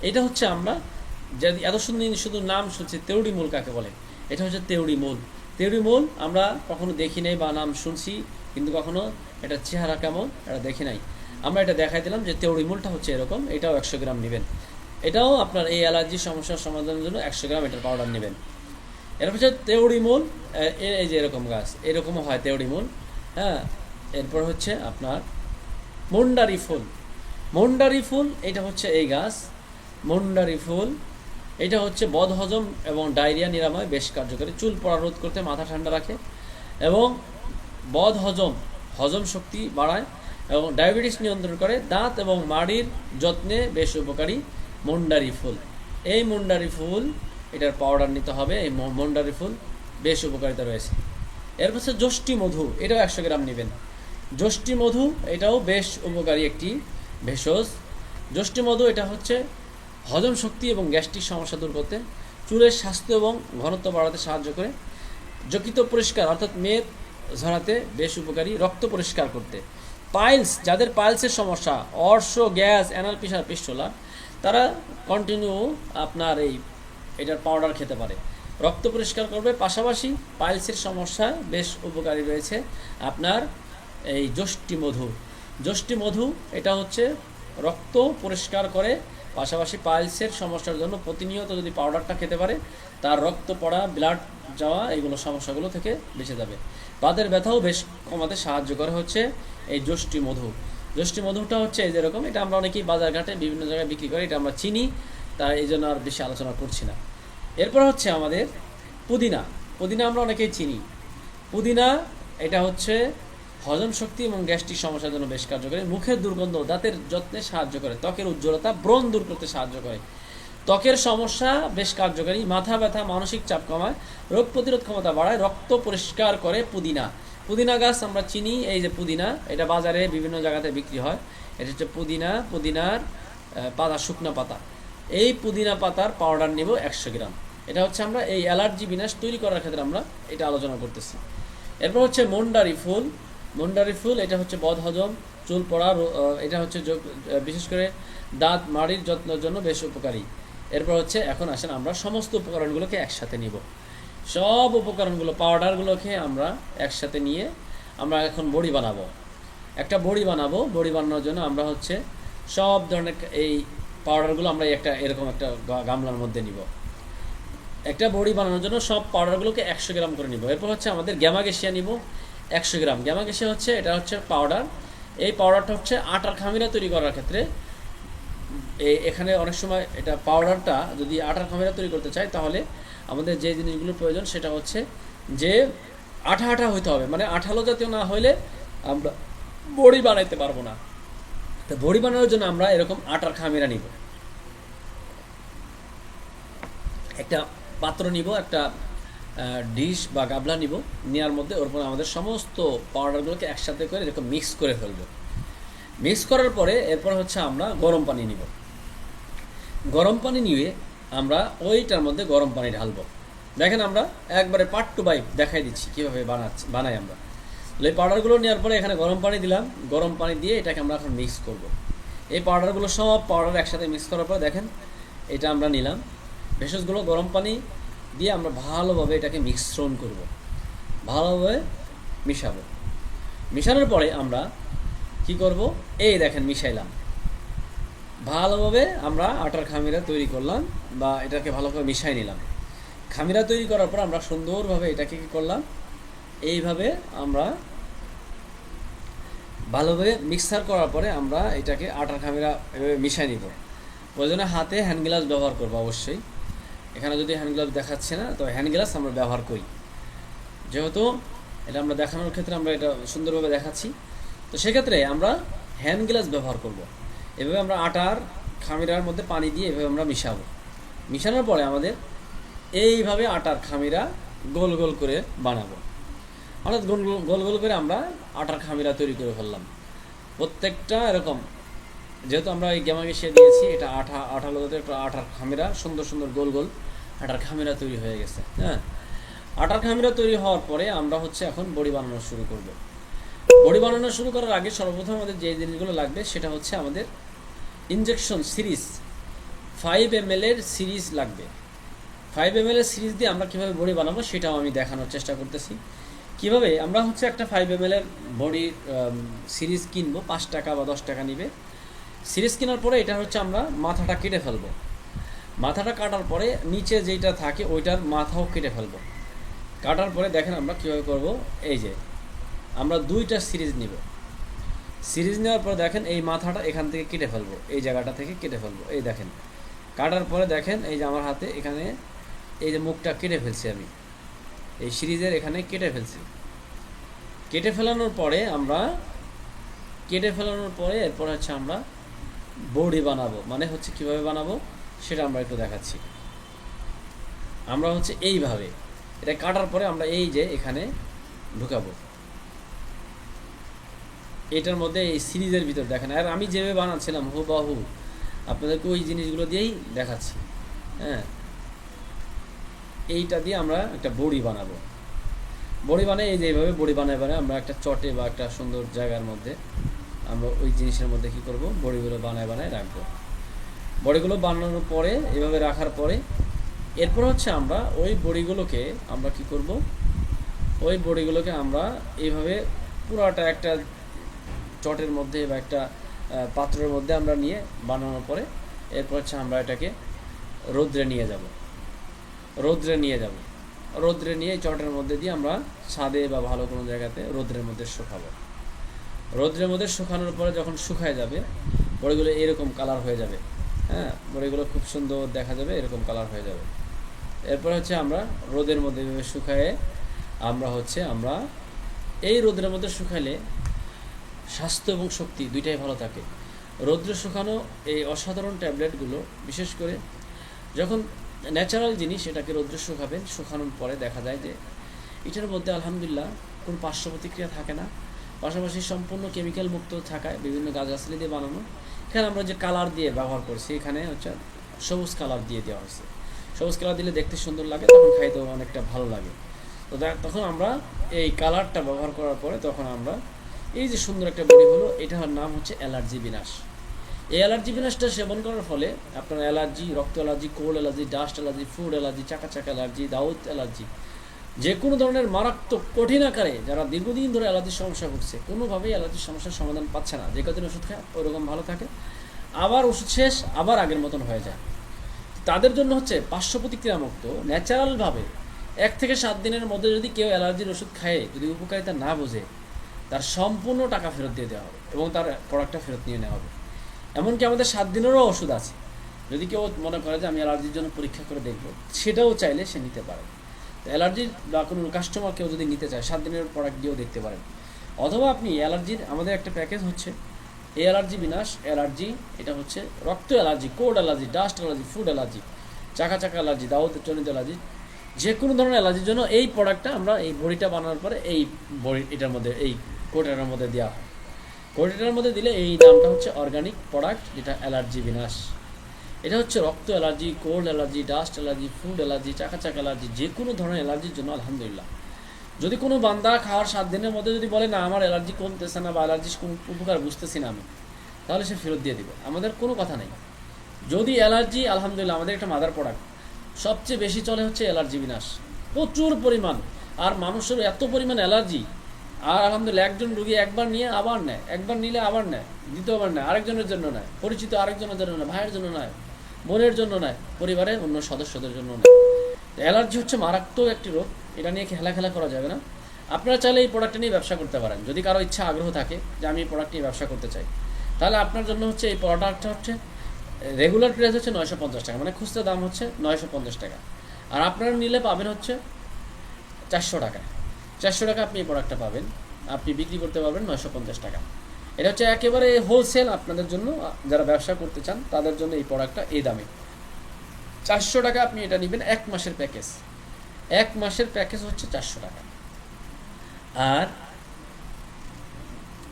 [SPEAKER 1] এটা হচ্ছে আমরা যদি এত সুন্দর শুধু নাম শুনছি, তেওড়ি মূল কাকে বলে, এটা হচ্ছে তেওড়ি মূল। তেওড়ি মূল আমরা কখনো দেখি নাই বা নাম শুনছি, কিন্তু কখনো এটা চেহারা কেমন এটা দেখি নাই। আমরা এটা দেখাই দিলাম যে তেওড়ি মূলটা হচ্ছে এরকম, এটাও 100 গ্রাম নেবেন। এটাও আপনার এই অ্যালার্জি সমস্যার সমাধানের জন্য 100 গ্রাম এটার পাউডার নেবেন। এরপর হচ্ছে তেওড়ি মূল, এই যে এরকম গাছ এরকমও হয় তেওড়ি মূল। হ্যাঁ, এরপর হচ্ছে আপনার মন্ডারি ফুল। মন্ডারি ফুল এটা হচ্ছে এই গাছ, মন্ডারি ফুল। এটা হচ্ছে বদহজম এবং ডায়রিয়া নিরাময় বেশ কার্যকরী। চুল পড়া রোধ করতে, মাথা ঠান্ডা রাখে এবং হজম শক্তি বাড়ায় এবং ডায়াবেটিস নিয়ন্ত্রণ করে। দাঁত এবং মাড়ির যত্নে বেশ উপকারী মন্ডারি ফুল। এই মন্ডারি ফুল এটার পাউডার নিতে হবে। এই মন্ডারি ফুল বেশ উপকারিতা রয়েছে। এরপর হচ্ছে যষ্টি মধু, এটাও 100 গ্রাম নেবেন। যষ্টি মধু এটাও বেশ উপকারী একটি ভেষজ। যষ্টি মধু এটা হচ্ছে হজম শক্তি এবং গ্যাস্ট্রিক সমস্যা দূর করতে, চুলের স্বাস্থ্য এবং ঘনত্ব বাড়াতে সাহায্য করে, যকৃত পরিষ্কার অর্থাৎ মেদ ঝরাতে বেশ উপকারী, রক্ত পরিষ্কার করতে। পাইলস, যাদের পাইলসের সমস্যা, অর্শ, গ্যাস, অ্যানাল প্রেশার, পিস্টুলা, তারা কন্টিনিউ আপনার এটার পাউডার খেতে পারে, রক্ত পরিষ্কার করবে। পাশাপাশি পাইলসের সমস্যা বেশ উপকারী রয়েছে আপনার এই যষ্টি মধু। যষ্টি মধু এটা হচ্ছে রক্ত পরিষ্কার করে, পাশাপাশি পাইলসের সমস্যার জন্য প্রতিনিয়ত যদি পাউডারটা খেতে পারে, তার রক্ত পড়া, ব্লাড যাওয়া, এইগুলো সমস্যাগুলো থেকে বেঁচে যাবে। বাতের ব্যথাও বেশ কমাতে সাহায্য করে হচ্ছে এই যষ্টি মধু। যষ্টি মধুটা হচ্ছে এই যেরকম, এটা আমরা অনেকেই বাজারঘাটে বিভিন্ন জায়গায় বিক্রি করি, এটা আমরা চিনি, তাই এই জন্য আর বেশি আলোচনা করছি না। এরপর হচ্ছে আমাদের পুদিনা। পুদিনা আমরা অনেকেই চিনি। পুদিনা এটা হচ্ছে হজম শক্তি এবং গ্যাস্ট্রিক সমস্যার জন্য বেশ কার্যকরী। মুখের দুর্গন্ধ, দাঁতের যত্নে সাহায্য করে, ত্বকের উজ্জ্বলতা, ব্রণ দূর করতে সাহায্য করে, ত্বকের সমস্যা বেশ কার্যকরী, মাথা ব্যথা, মানসিক চাপ কমায়, রোগ প্রতিরোধ ক্ষমতা বাড়ায়, রক্ত পরিষ্কার করে। পুদিনা, পুদিনা গাছ আমরা চিনি, এই যে পুদিনা, এটা বাজারে বিভিন্ন জায়গাতে বিক্রি হয়। এটা হচ্ছে পুদিনা, পুদিনার পাতা, শুকনো পাতা। এই পুদিনা পাতার পাউডার নেব 100 গ্রাম। এটা হচ্ছে আমরা এই অ্যালার্জি বিনাশ তৈরি করার ক্ষেত্রে আমরা এটা আলোচনা করতেছি। এরপর হচ্ছে মন্ডারি ফুল। মন্ডারি ফুল এটা হচ্ছে বদহজম, চুল পড়া, এটা হচ্ছে বিশেষ করে দাঁত মাড়ির যত্নের জন্য বেশ উপকারী। এরপর হচ্ছে এখন আসেন আমরা সমস্ত উপকরণগুলোকে একসাথে নিব। সব উপকরণগুলো, পাউডারগুলোকে আমরা একসাথে নিয়ে আমরা এখন বড়ি বানাবো। একটা বড়ি বানাবো। বড়ি বানানোর জন্য আমরা হচ্ছে সব ধরনের এই পাউডারগুলো আমরা এরকম একটা গামলার মধ্যে নিব। একটা বড়ি বানানোর জন্য সব পাউডারগুলোকে 100 গ্রাম করে নিব। এরপর হচ্ছে আমাদের গ্যামাগেশিয়া নিব 100 গ্রাম। গ্যামাগেশিয়া হচ্ছে এটা হচ্ছে পাউডার। এই পাউডারটা হচ্ছে আটার খামিরা তৈরি করার ক্ষেত্রে, এখানে অনেক সময় এটা পাউডারটা যদি আটার খামিরা তৈরি করতে চাই, তাহলে আমাদের যে জিনিসগুলোর প্রয়োজন সেটা হচ্ছে যে আঠা আঠা হইতে হবে, মানে আঠালো জাতীয় না হইলে আমরা বড়ি বানাইতে পারবো না। তো বড়ি বানানোর জন্য আমরা এরকম আটার খামিরা নিব। একটা পাত্র নিব, একটা ডিশ বা গাবলা নিব, নেওয়ার মধ্যে ওর পরে আমাদের সমস্ত পাউডারগুলোকে একসাথে করে এরকম মিক্স করে ফেলবো। মিক্স করার পরে এরপর হচ্ছে আমরা গরম পানি নিব। গরম পানি নিয়ে আমরা ওইটার মধ্যে গরম পানি ঢালবো। দেখেন আমরা একবারে পার্ট টু পার্ট দেখাই দিচ্ছি কীভাবে বানাই আমরা। এই পাউডারগুলো নেওয়ার পরে এখানে গরম পানি দিলাম। গরম পানি দিয়ে এটাকে আমরা এখন মিক্স করব। এই পাউডারগুলো সব পাউডার একসাথে মিক্স করার পরে দেখেন এটা আমরা নিলাম। ভেষজগুলো গরম পানি দিয়ে আমরা ভালোভাবে এটাকে মিশ্রণ করব, ভালোভাবে মিশাবো। মিশানোর পরে আমরা কি করব, এই দেখেন মিশাইলাম ভালোভাবে, আমরা আটার খামিরা তৈরি করলাম বা এটাকে ভালোভাবে মিশাই নিলাম। খামিরা তৈরি করার পর আমরা সুন্দরভাবে এটাকে কী করলাম, এইভাবে আমরা ভালোভাবে মিক্সার করার পরে আমরা এটাকে আটার খামিরা এভাবে মিশিয়ে নিব। প্রয়োজনে হাতে হ্যান্ড গ্লাভস ব্যবহার করবো অবশ্যই। এখানে যদি হ্যান্ড গ্লাভস দেখাচ্ছে না, তো হ্যান্ড গ্লাভস আমরা ব্যবহার করি, যেহেতু এটা আমরা দেখানোর ক্ষেত্রে আমরা এটা সুন্দরভাবে দেখাচ্ছি, তো সেক্ষেত্রে আমরা হ্যান্ড গ্লাভস ব্যবহার করব। এভাবে আমরা আটার খামিরার মধ্যে পানি দিয়ে এভাবে আমরা মিশাবো। মিশানোর পরে আমাদের এইভাবে আটার খামিরা গোল গোল করে বানাবো। অর্থাৎ গোল গোল গোল করে আমরা আটার খামিরা তৈরি করে ফেললাম। প্রত্যেকটা এরকম, যেহেতু আমরা এই গ্যামাগেশিয়া দিয়েছি, এটা আঠালো একটা আটার খামিরা, সুন্দর সুন্দর গোল গোল আটার খামিরা তৈরি হয়ে গেছে। হ্যাঁ, আটার খামিরা তৈরি হওয়ার পরে আমরা হচ্ছে এখন বড়ি বানানো শুরু করব। বড়ি বানানো শুরু করার আগে সর্বপ্রথম আমাদের যে জিনিসগুলো লাগবে সেটা হচ্ছে আমাদের ইনজেকশন সিরিজ, 5 ml এর সিরিজ লাগবে। 5 ml এর সিরিজ দিয়ে আমরা কীভাবে বড়ি বানাবো সেটাও আমি দেখানোর চেষ্টা করতেছি। কিভাবে আমরা হচ্ছে একটা 5 ml এর বড়ি সিরিজ কিনবো, 5 টাকা বা 10 টাকা নিবে। সিরিজ কেনার পরে এটা হচ্ছে আমরা মাথাটা কেটে ফেলবো। মাথাটা কাটার পরে নিচে যেটা থাকে ওইটার মাথাও কেটে ফেলবো। কাটার পরে দেখেন আমরা কীভাবে করব, এই যে আমরা 2টা সিরিজ নিব। সিরিজ নেওয়ার পরে দেখেন এই মাথাটা এখান থেকে কেটে ফেলবো, এই জায়গাটা থেকে কেটে ফেলবো। এই দেখেন কাটার পরে দেখেন এই যে আমার হাতে এখানে এই যে মুখটা কেটে ফেলছি আমি, এই সিরিজের এখানে কেটে ফেলছি। কেটে ফেলানোর পরে এরপর হচ্ছে আমরা বড়ি বানাবো। মানে হচ্ছে কিভাবে বানাবো সেটা আমরা একটু দেখাচ্ছি। আমরা হচ্ছে এইভাবে এটা কাটার পরে আমরা এই যে এখানে ঢুকাবো, এটার মধ্যে এই সিরিজের ভিতর দেখেন। আর আমি যেভাবে বানাচ্ছিলাম হুবহু আপনাদেরকে ওই জিনিসগুলো দিয়েই দেখাচ্ছি। হ্যাঁ, এইটা দিয়ে আমরা একটা বড়ি বানাবো। বড়ি বানাই এই যে এইভাবে বড়ি বানায় আমরা একটা চটে বা একটা সুন্দর জায়গার মধ্যে আমরা ওই জিনিসের মধ্যে কী করব, বড়িগুলো বানায় রাখবো। বড়িগুলো বানানোর পরে এভাবে রাখার পরে এরপর হচ্ছে আমরা ওই বড়িগুলোকে আমরা কি করব, ওই বড়িগুলোকে আমরা এইভাবে পুরাটা একটা চটের মধ্যে বা একটা পাত্রের মধ্যে আমরা নিয়ে বানানোর পরে এরপর হচ্ছে আমরা এটাকে রৌদ্রে নিয়ে যাব। রৌদ্রে নিয়ে চটের মধ্যে দিয়ে আমরা ছাদে বা ভালো কোনো জায়গাতে রৌদ্রের মধ্যে শুকাবো। রৌদ্রের মধ্যে শুকানোর পরে যখন শুকায় যাবে বড়িগুলো এরকম কালার হয়ে যাবে। হ্যাঁ, বড়িগুলো খুব সুন্দর দেখা যাবে, এরকম কালার হয়ে যাবে। এরপর হচ্ছে আমরা রোদের মধ্যে শুকায়ে আমরা এই রোদের মধ্যে শুকাইলে স্বাস্থ্য এবং শক্তি দুইটাই ভালো থাকে। রৌদ্রে শুকানো এই অসাধারণ ট্যাবলেটগুলো বিশেষ করে যখন ন্যাচারাল জিনিস এটাকে রৌদ্রে শুকাবেন, শুকানোর পরে দেখা যায় যে এটার মধ্যে আলহামদুলিল্লাহ কোনো পার্শ্ব প্রতিক্রিয়া থাকে না, পাশাপাশি সম্পূর্ণ কেমিক্যাল মুক্ত থাকায় বিভিন্ন গাছগাছালি দিয়ে বানানো। এখানে আমরা যে কালার দিয়ে ব্যবহার করছি, এখানে হচ্ছে সবুজ কালার দিয়ে দেওয়া হয়েছে। সবুজ কালার দিলে দেখতে সুন্দর লাগে, তখন খাইতেও অনেকটা ভালো লাগে। তো তখন আমরা এই কালারটা ব্যবহার করার পরে তখন আমরা এই যে সুন্দর একটা বড়ি হলো, এটার নাম হচ্ছে অ্যালার্জি বিনাশ। এই অ্যালার্জি বিনাশটা সেবন করার ফলে আপনার অ্যালার্জি, রক্ত allergy, cold allergy, dust allergy, food allergy, চাকা অ্যালার্জি, দাউদ অ্যালার্জি, যে কোনো ধরনের মারাত্মক কঠিন আকারে যারা দীর্ঘদিন ধরে অ্যালার্জির সমস্যা ভুগছে, কোনোভাবেই অ্যালার্জির সমস্যার সমাধান পাচ্ছে না, যে কদিন ওষুধ খায় ওইরকম ভালো থাকে, আবার ওষুধ শেষ আবার আগের মতন হয়ে যায়, তাদের জন্য হচ্ছে পার্শ্ব প্রতিক্রিয়া মুক্ত ন্যাচারালভাবে 1 থেকে 7 দিনের মধ্যে যদি কেউ অ্যালার্জির ওষুধ খায়, যদি উপকারিতা না বোঝে, তার সম্পূর্ণ টাকা ফেরত দিয়ে দেওয়া হবে এবং তার প্রোডাক্টটা ফেরত নিয়ে নেওয়া হবে। এমনকি আমাদের 7 দিনেরও ওষুধ আছে। যদি কেউ মনে করে যে আমি অ্যালার্জির জন্য পরীক্ষা করে দেখব, সেটাও চাইলে সে নিতে পারে। তো অ্যালার্জির বা কোনো কাস্টমার কেউ যদি নিতে চায় 7 দিনের প্রোডাক্ট দিয়েও দেখতে পারেন। অথবা আপনি অ্যালার্জির আমাদের একটা প্যাকেজ হচ্ছে এই অ্যালার্জি বিনাশ অ্যালার্জি, এটা হচ্ছে রক্ত allergy, cold allergy, dust allergy, food allergy, চাকা অ্যালার্জি, দাউদ জনিত অ্যালার্জি, যে কোনো ধরনের অ্যালার্জির জন্য এই প্রোডাক্টটা আমরা এই বড়িটা বানানোর পরে এই বড়ি এটার মধ্যে এই কোটাটার মধ্যে দেওয়া হয়। কোটাটার মধ্যে দিলে এই নামটা হচ্ছে অর্গানিক প্রোডাক্ট, যেটা অ্যালার্জি বিনাশ। এটা হচ্ছে রক্ত allergy, cold allergy, dust allergy, food allergy, চাকা অ্যালার্জি, যে কোনো ধরনের অ্যালার্জির জন্য আলহামদুলিল্লাহ। যদি কোনো বান্দা খাওয়ার 7 দিনের মধ্যে যদি বলে না আমার অ্যালার্জি কমতেছে না বা অ্যালার্জির কোনো উপকার বুঝতেছি না আমি, তাহলে সে ফেরত দিয়ে দেবে, আমাদের কোনো কথা নেই। যদি অ্যালার্জি আলহামদুলিল্লাহ আমাদের একটা মাদার প্রোডাক্ট সবচেয়ে বেশি চলে হচ্ছে অ্যালার্জি বিনাশ, প্রচুর পরিমাণ। আর মানুষের এত পরিমাণ অ্যালার্জি, আর আলহামদুলিল্লাহ একজন রুগী একবার নিয়ে আবার নেয়, একবার নিলে আবার নেয়, দ্বিতীয়বার নেয়, আরেকজনের জন্য নেয়, পরিচিত আরেকজনের জন্য নেয়, ভাইয়ের জন্য নেয়, বোনের জন্য নেয়, পরিবারের অন্য সদস্যদের জন্য নেয়। অ্যালার্জি হচ্ছে মারাত্মক একটি রোগ, এটা নিয়ে খেলা করা যাবে না। আপনারা চাইলে এই প্রোডাক্টটা নিয়ে ব্যবসা করতে পারেন, যদি কারো ইচ্ছা আগ্রহ থাকে যে আমি এই প্রোডাক্ট নিয়ে ব্যবসা করতে চাই, তাহলে আপনার জন্য হচ্ছে এই প্রোডাক্টটা হচ্ছে রেগুলার প্রাইস হচ্ছে 950 টাকা, মানে খুচরা দাম হচ্ছে 950 টাকা, আর আপনারা নিলে পাবেন হচ্ছে 400 টাকা। 400 টাকা আপনি এই প্রোডাক্টটা পাবেন, আপনি বিক্রি করতে পারবেন 950 টাকা। এটা হচ্ছে একেবারে হোলসেল আপনাদের জন্য, যারা ব্যবসা করতে চান তাদের জন্য এই প্রোডাক্টটা এই দামে। 400 টাকা আপনি এটা নেবেন, 1 মাসের প্যাকেজ। 1 মাসের প্যাকেজ হচ্ছে 400 টাকা, আর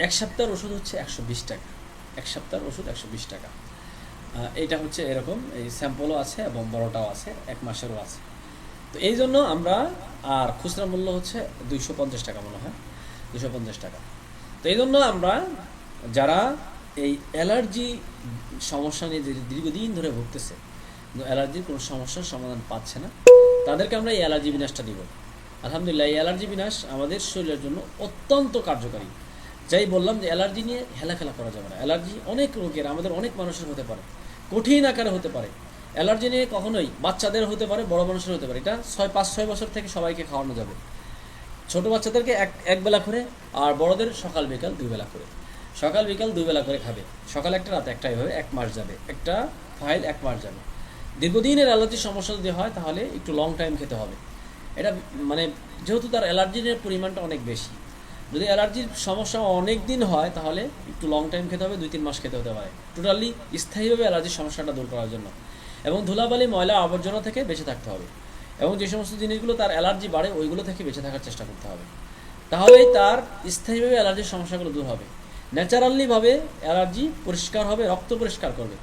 [SPEAKER 1] 1 সপ্তাহের ওষুধ হচ্ছে 120 টাকা। 1 সপ্তাহের ওষুধ 120 টাকা। এইটা হচ্ছে এরকম, এই স্যাম্পলও আছে এবং বড়টাও আছে, 1 মাসেরও আছে। তো এই জন্য আমরা, আর খুচরা মূল্য হচ্ছে 250 টাকা মনে হয়, 250 টাকা। তো এই জন্য আমরা যারা এই অ্যালার্জি সমস্যা নিয়ে যে দীর্ঘদিন ধরে ভুগতেছে, অ্যালার্জির কোনো সমস্যার সমাধান পাচ্ছে না, তাদেরকে আমরা এই অ্যালার্জি বিনাশটা দিব। আলহামদুলিল্লাহ, এই অ্যালার্জি বিনাশ আমাদের শরীরের জন্য অত্যন্ত কার্যকারী। যাই বললাম যে অ্যালার্জি নিয়ে খেলা করা যাবে না। অ্যালার্জি অনেক রোগের, আমাদের অনেক মানুষের হতে পারে, কঠিন আকারে হতে পারে। অ্যালার্জি নিয়ে কখনোই বাচ্চাদের হতে পারে, বড় মানুষের হতে পারে। এটা 5-6 বছর থেকে সবাইকে খাওয়ানো যাবে। ছোট বাচ্চাদেরকে এক বেলা করে, আর বড়দের সকাল বিকাল 2 বেলা করে। সকাল বিকাল 2 বেলা করে খাবে, সকাল একটা রাত একটা, এভাবে 1 মাস যাবে, একটা ফাইল 1 মাস যাবে। দীর্ঘদিনের অ্যালার্জির সমস্যা যদি হয় তাহলে একটু লং টাইম খেতে হবে। এটা মানে যেহেতু তার অ্যালার্জির পরিমাণটা অনেক বেশি, যদি অ্যালার্জির সমস্যা অনেক দিন হয় তাহলে একটু লং টাইম খেতে হবে, 2-3 মাস খেতে হতে পারে, টোটালি স্থায়ীভাবে অ্যালার্জির সমস্যাটা দূর করার জন্য। এবং ধুলাবালি, ময়লা, আবর্জনা থেকে বেঁচে থাকতে হবে, এবং যে সমস্ত জিনিসগুলো তার অ্যালার্জি বাড়ে ওইগুলো থেকে বেঁচে থাকার চেষ্টা করতে হবে। তাহলেই তার স্থায়ীভাবে অ্যালার্জির সমস্যাগুলো দূর হবে। ন্যাচারালিভাবে অ্যালার্জি পরিষ্কার হবে, রক্ত পরিষ্কার করবে।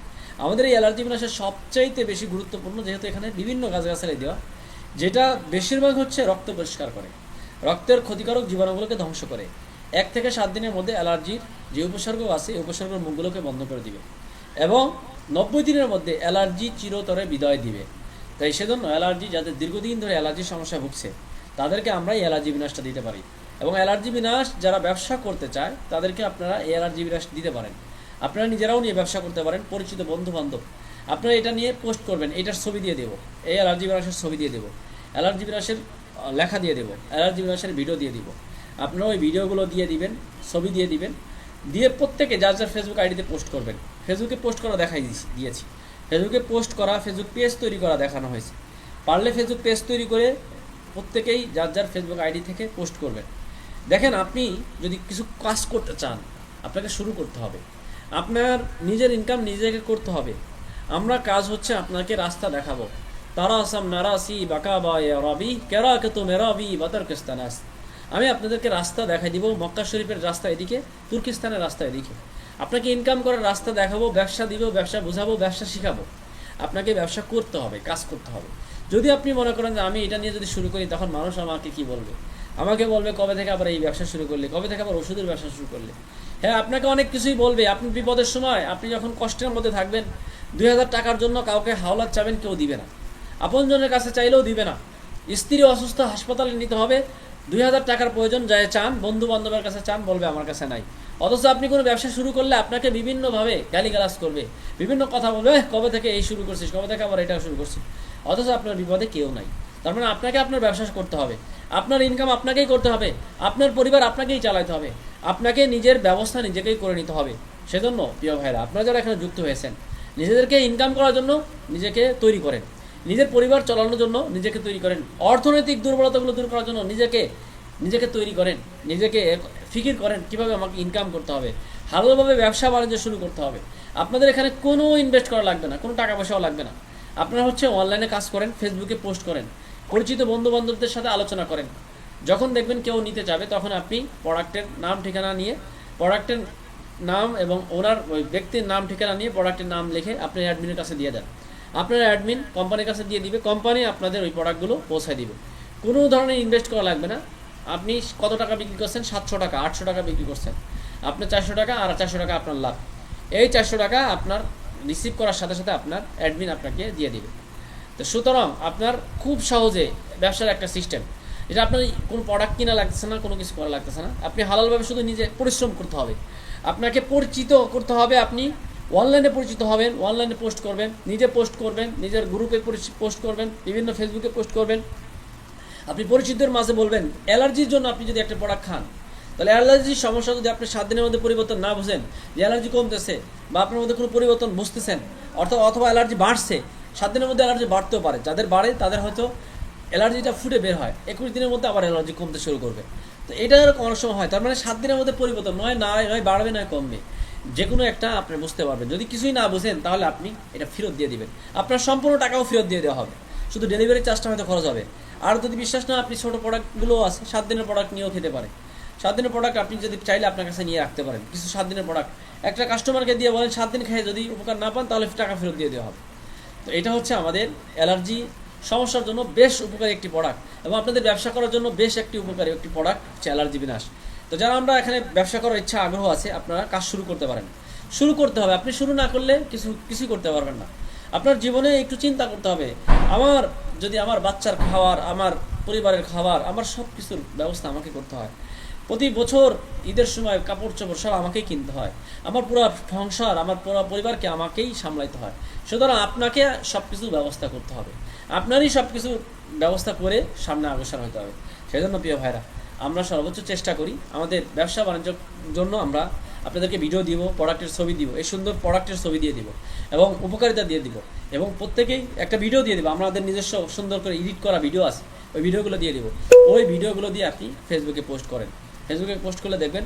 [SPEAKER 1] আমাদের এই অ্যালার্জি বিনাশের সবচাইতে বেশি গুরুত্বপূর্ণ, যেহেতু এখানে বিভিন্ন গাছগাছালি দেওয়া, যেটা বেশিরভাগ হচ্ছে রক্ত পরিষ্কার করে, রক্তের ক্ষতিকারক জীবাণুগুলোকে ধ্বংস করে। 1 থেকে 7 দিনের মধ্যে অ্যালার্জির যে উপসর্গ আছে এই উপসর্গের মুখগুলোকে বন্ধ করে দিবে, এবং 90 দিনের মধ্যে অ্যালার্জি চিরতরে বিদায় দিবে। তাই সেজন্য অ্যালার্জি, যাদের দীর্ঘদিন ধরে অ্যালার্জির সমস্যা ভুগছে, তাদেরকে আমরা এই অ্যালার্জি বিনাশটা দিতে পারি। এবং অ্যালার্জি বিনাশ যারা ব্যবসা করতে চায় তাদেরকে আপনারা এই অ্যালার্জি বিনাশ দিতে পারেন। আপনারা নিজেরাও নিয়ে ব্যবসা করতে পারেন, পরিচিত বন্ধু বান্ধব, আপনারা এটা নিয়ে পোস্ট করবেন, এটার ছবি দিয়ে দেবো, এই অ্যালার্জি বিনাশের ছবি দিয়ে দেবো, অ্যালার্জি বিনাশের লেখা দিয়ে দেবো, অ্যালার্জি বিনাশের ভিডিও দিয়ে দিব। আপনারা ওই ভিডিওগুলো দিয়ে দিবেন, ছবি দিয়ে দিবেন, দিয়ে প্রত্যেকে যার যার ফেসবুক আইডিতে পোস্ট করবেন। ফেসবুকে পোস্ট করা দিয়েছি, ফেসবুকে পোস্ট করা, ফেসবুক পেজ তৈরি করা দেখানো হয়েছে। পারলে ফেসবুক পেজ তৈরি করে প্রত্যেকেই যার যার ফেসবুক আইডি থেকে পোস্ট করবেন। দেখেন, আপনি যদি কিছু কাজ করতে চান, আপনাকে শুরু করতে হবে, আপনার নিজের ইনকাম নিজেকে করতে হবে। আমরা কাজ হচ্ছে আপনাকে রাস্তা দেখাবো। তারা আসাম নারাসি বাঁকা বা রবি কেরা কে তো মেরাবি বাতারকিস্তানাস, আমি আপনাদেরকে রাস্তা দেখাই দিব। মক্কা শরীফের রাস্তা এদিকে, তুর্কিস্তানের রাস্তা এদিকে। আপনাকে ইনকাম করার রাস্তা দেখাবো, ব্যবসা দিব, ব্যবসা বোঝাবো, ব্যবসা শিখাবো। আপনাকে ব্যবসা করতে হবে, কাজ করতে হবে। যদি আপনি মনে করেন যে আমি এটা নিয়ে যদি শুরু করি, তখন মানুষ আমাকে কি বলবে? আমাকে বলবে কবে থেকে আবার এই ব্যবসা শুরু করলে, কবে থেকে আবার ওষুধের ব্যবসা শুরু করলে। হ্যাঁ, আপনাকে অনেক কিছুই বলবে। আপনি বিপদের সময়, আপনি যখন কষ্টের মধ্যে থাকবেন, 2000 টাকার জন্য কাউকে হাওলাত চাবেন, কেউ দিবে না। আপনজনের কাছে চাইলেও দিবে না। স্ত্রী অসুস্থ, হাসপাতালে নিতে হবে, 2000 টাকার প্রয়োজন, যায় চান, বন্ধু বান্ধবের কাছে চান, বলবে আমার কাছে নাই। অথচ আপনি কোনো ব্যবসা শুরু করলে আপনাকে বিভিন্নভাবে গালিগালাজ করবে, বিভিন্ন কথা বলবে, কবে থেকে এই শুরু করছিস, কবে থেকে আবার এটা শুরু করছিস। অথচ আপনার বিপদে কেউ নাই। তার মানে আপনাকে আপনার ব্যবসা করতে হবে, আপনার ইনকাম আপনাকেই করতে হবে, আপনার পরিবার আপনাকেই চালাতে হবে, আপনাকে নিজের ব্যবস্থা নিজেকেই করে নিতে হবে। সেজন্য প্রিয় ভাইরা, আপনারা যারা এখানে যুক্ত হয়েছেন, নিজেদেরকে ইনকাম করার জন্য নিজেকে তৈরি করেন, নিজের পরিবার চালানোর জন্য নিজেকে তৈরি করেন, অর্থনৈতিক দুর্বলতাগুলো দূর করার জন্য নিজেকে তৈরি করেন, নিজেকে ফিকির করেন কীভাবে আমাকে ইনকাম করতে হবে, হালালভাবে ব্যবসা বাণিজ্য শুরু করতে হবে। আপনাদের এখানে কোনো ইনভেস্ট করা লাগবে না, কোনো টাকা পয়সাও লাগবে না। আপনারা হচ্ছে অনলাইনে কাজ করেন, ফেসবুকে পোস্ট করেন, পরিচিত বন্ধু বান্ধবদের সাথে আলোচনা করেন। যখন দেখবেন কেউ নিতে যাবে, তখন আপনি প্রোডাক্টের নাম ঠিকানা নিয়ে, প্রোডাক্টের নাম এবং ওনার ওই ব্যক্তির নাম ঠিকানা নিয়ে প্রোডাক্টের নাম লিখে আপনি অ্যাডমিনের কাছে দিয়ে দেন। আপনার অ্যাডমিন কোম্পানির কাছে দিয়ে দিবে, কোম্পানি আপনাদের ওই প্রোডাক্টগুলো পৌঁছায় দিবে। কোনো ধরনের ইনভেস্ট করা লাগবে না। আপনি কত টাকা বিক্রি করছেন? 700 টাকা, 800 টাকা বিক্রি করছেন, আপনার 400 টাকা, আর 400 টাকা আপনার লাভ। এই 400 টাকা আপনার রিসিভ করার সাথে সাথে আপনার অ্যাডমিন আপনাকে দিয়ে দিবে। তো সুতরাং আপনার খুব সহজে ব্যবসার একটা সিস্টেম, এটা আপনার কোনো প্রোডাক্ট কিনা লাগতেছে না, কোনো কিছু করা লাগতেছে না। আপনি হালালভাবে শুধু নিজে পরিশ্রম করতে হবে, আপনাকে পরিচিত করতে হবে, আপনি অনলাইনে পরিচিত হবেন, অনলাইনে পোস্ট করবেন, নিজে পোস্ট করবেন, নিজের গ্রুপে পোস্ট করবেন, বিভিন্ন ফেসবুকে পোস্ট করবেন। আপনি পরিচিতদের মাঝে বলবেন অ্যালার্জির জন্য আপনি যদি একটা প্রোডাক্ট খান, তাহলে অ্যালার্জির সমস্যা যদি আপনি 7 দিনের মধ্যে পরিবর্তন না বুঝেন, যে অ্যালার্জি কমতেছে বা আপনার মধ্যে কোনো পরিবর্তন বুঝতেছেন, অথবা অ্যালার্জি বাড়ছে, 7 দিনের মধ্যে অ্যালার্জি বাড়তেও পারে, যাদের বাড়ে তাদের হয়তো অ্যালার্জিটা ফুটে বের হয়, 21 দিনের মধ্যে আবার অ্যালার্জি কমতে শুরু করবে। তো এটা এরকম অনেক সময় হয়, তার মানে 7 দিনের মধ্যে পরিবর্তন নয় বাড়বে নয় কমবে, যে কোনো একটা আপনি বুঝতে পারবেন। যদি কিছুই না বুঝেন তাহলে আপনি এটা ফেরত দিয়ে দিবেন, আপনার সম্পূর্ণ টাকাও ফেরত দিয়ে দেওয়া হবে, শুধু ডেলিভারি চার্জটা হয়তো খরচ হবে। আর যদি বিশ্বাস না, আপনি ছোটো প্রোডাক্টগুলো আছে 7 দিনের প্রোডাক্ট নিয়েও খেতে পারে। 7 দিনের প্রোডাক্ট আপনি যদি চাইলে আপনার কাছে নিয়ে রাখতে পারেন, কিছু 7 দিনের প্রোডাক্ট একটা কাস্টমারকে দিয়ে বলেন 7 দিন খেয়ে যদি উপকার না পান তাহলে টাকা ফেরত দিয়ে দেওয়া হবে। তো এটা হচ্ছে আমাদের অ্যালার্জি সমস্যার জন্য বেশ উপকারী একটি প্রোডাক্ট, এবং আপনাদের ব্যবসা করার জন্য বেশ একটি উপকারী একটি প্রোডাক্ট হচ্ছে অ্যালার্জি বিনাশ। তো যারা আমরা এখানে ব্যবসা করার ইচ্ছা আগ্রহ আছে, আপনারা কাজ শুরু করতে পারেন। শুরু করতে হবে, আপনি শুরু না করলে কিছুই করতে পারবেন না। আপনার জীবনে একটু চিন্তা করতে হবে, যদি আমার বাচ্চার খাওয়ার, আমার পরিবারের খাবার, আমার সব কিছুর ব্যবস্থা আমাকে করতে হয়, প্রতি বছর ঈদের সময় কাপড় চোপড় সব আমাকেই কিনতে হয়, আমার পুরো সংসার, আমার পুরো পরিবারকে আমাকেই সামলাইতে হয়, সুতরাং আপনাকে সব কিছুর ব্যবস্থা করতে হবে, আপনারই সব কিছু ব্যবস্থা করে সামনে অগ্রসর হতে হবে। সেজন্য প্রিয় ভাইরা, আমরা সর্বোচ্চ চেষ্টা করি আমাদের ব্যবসা বাণিজ্যের জন্য আমরা আপনাদেরকে ভিডিও দিব, প্রোডাক্টের ছবি দিব, এই সুন্দর প্রোডাক্টের ছবি দিয়ে দিব এবং উপকারিতা দিয়ে দিব, এবং প্রত্যেকেই একটা ভিডিও দিয়ে দিব, আমাদের নিজস্ব সুন্দর করে এডিট করা ভিডিও আছে, ওই ভিডিওগুলো দিয়ে দিব। ওই ভিডিওগুলো দিয়ে আপনি ফেসবুকে পোস্ট করেন, ফেসবুকে পোস্ট করলে দেখবেন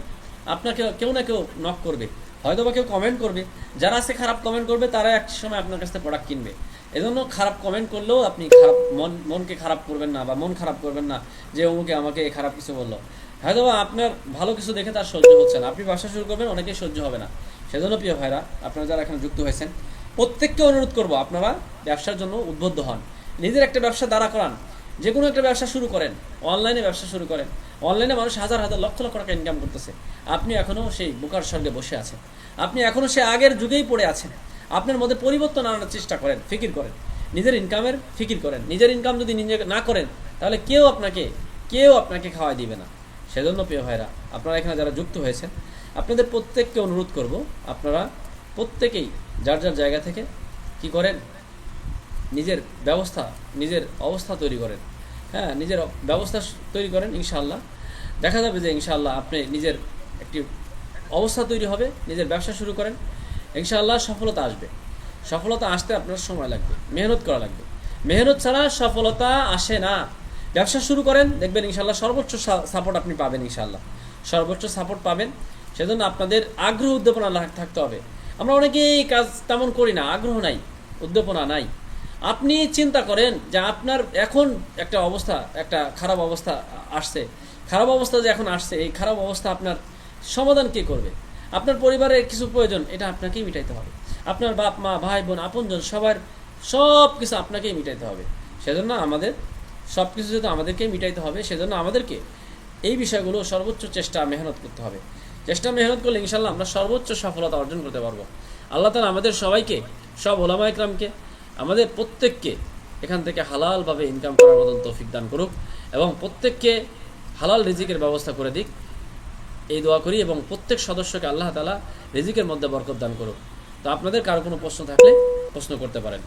[SPEAKER 1] আপনাকে কেউ না কেউ নক করবে, হয়তো বা কেউ কমেন্ট করবে, যারা আছে খারাপ কমেন্ট করবে তারা এক সময় আপনার কাছ থেকে প্রোডাক্ট কিনবে। এজন্য খারাপ কমেন্ট করলেও আপনি মনকে খারাপ করবেন না, বা মন খারাপ করবেন না যে অমুকে আমাকে খারাপ কিছু বললো, হয়তো আপনার ভালো কিছু দেখে তার সহ্য হচ্ছে না, আপনি ব্যবসা শুরু করবেন, অনেকেই সহ্য হবে না। সেজন্য প্রিয় ভাইরা, আপনারা যারা এখানে যুক্ত হয়েছেন প্রত্যেককে অনুরোধ করব, আপনারা ব্যবসার জন্য উদ্বুদ্ধ হন, নিজের একটা ব্যবসা দাঁড়া করান, যে কোনো একটা ব্যবসা শুরু করেন, অনলাইনে ব্যবসা শুরু করেন। অনলাইনে মানুষ হাজার হাজার লক্ষ লক্ষ টাকা ইনকাম করতেছে, আপনি এখনও সেই বোকার স্বর্গে বসে আছেন, আপনি এখনও সে আগের যুগেই পড়ে আছেন। আপনার মধ্যে পরিবর্তন আনার চেষ্টা করেন, ফিকির করেন, নিজের ইনকামের ফিকির করেন। নিজের ইনকাম যদি নিজে না করেন তাহলে কেউ আপনাকে খাওয়াই দিবে না। সেজন্য প্রিয় ভাইরা, আপনারা এখানে যারা যুক্ত হয়েছেন, আপনাদের প্রত্যেককে অনুরোধ করব, আপনারা প্রত্যেকেই যার যার জায়গা থেকে কি করেন, নিজের অবস্থা তৈরি করেন। হ্যাঁ, নিজের ব্যবস্থা তৈরি করেন, ইনশাআল্লাহ দেখা যাবে যে ইনশাআল্লাহ আপনি নিজের একটি অবস্থা তৈরি হবে, নিজের ব্যবসা শুরু করেন, ইনশাআল্লাহ সফলতা আসবে। সফলতা আসতে আপনার সময় লাগবে, মেহনত করা লাগবে, মেহনত ছাড়া সফলতা আসে না। ব্যবসা শুরু করেন, দেখবেন ইনশাআল্লাহ সর্বোচ্চ সাপোর্ট আপনি পাবেন, ইনশাআল্লাহ সর্বোচ্চ সাপোর্ট পাবেন। সেজন্য আপনাদের আগ্রহ উদ্দীপনা থাকতে হবে। আমরা অনেকেই কাজ তেমন করি না, আগ্রহ নাই, উদ্দীপনা নাই। আপনি চিন্তা করেন যে আপনার এখন একটা খারাপ অবস্থা আসছে, খারাপ অবস্থা যে এখন আসছে, এই খারাপ অবস্থা আপনার সমাধান কে করবে? আপনার পরিবারের কিছু প্রয়োজন, এটা আপনাকেই মিটাইতে হবে। আপনার বাপ মা ভাই বোন আপনজন সব কিছু আপনাকেই মিটাইতে হবে। সেজন্য আমাদের সব কিছু যেহেতু আমাদেরকেই মিটাইতে হবে, সেজন্য আমাদেরকে এই বিষয়গুলো সর্বোচ্চ মেহনত করতে হবে। মেহনত করলে ইনশাল্লাহ আমরা সর্বোচ্চ সফলতা অর্জন করতে পারবো। আল্লাহ তাআলা আমাদের সবাইকে, সব ওলামা ইকরামকে, আমাদের প্রত্যেককে এখান থেকে হালালভাবে ইনকাম করার মতন তৌফিক দান করুক, এবং প্রত্যেককে হালাল রিজিকের ব্যবস্থা করে দিক, এই দোয়া করি। এবং প্রত্যেক সদস্যকে আল্লাহ তাআলা রিজিকের মধ্যে বরকত দান করুক। তো আপনাদের কারো কোনো প্রশ্ন থাকলে প্রশ্ন করতে পারেন।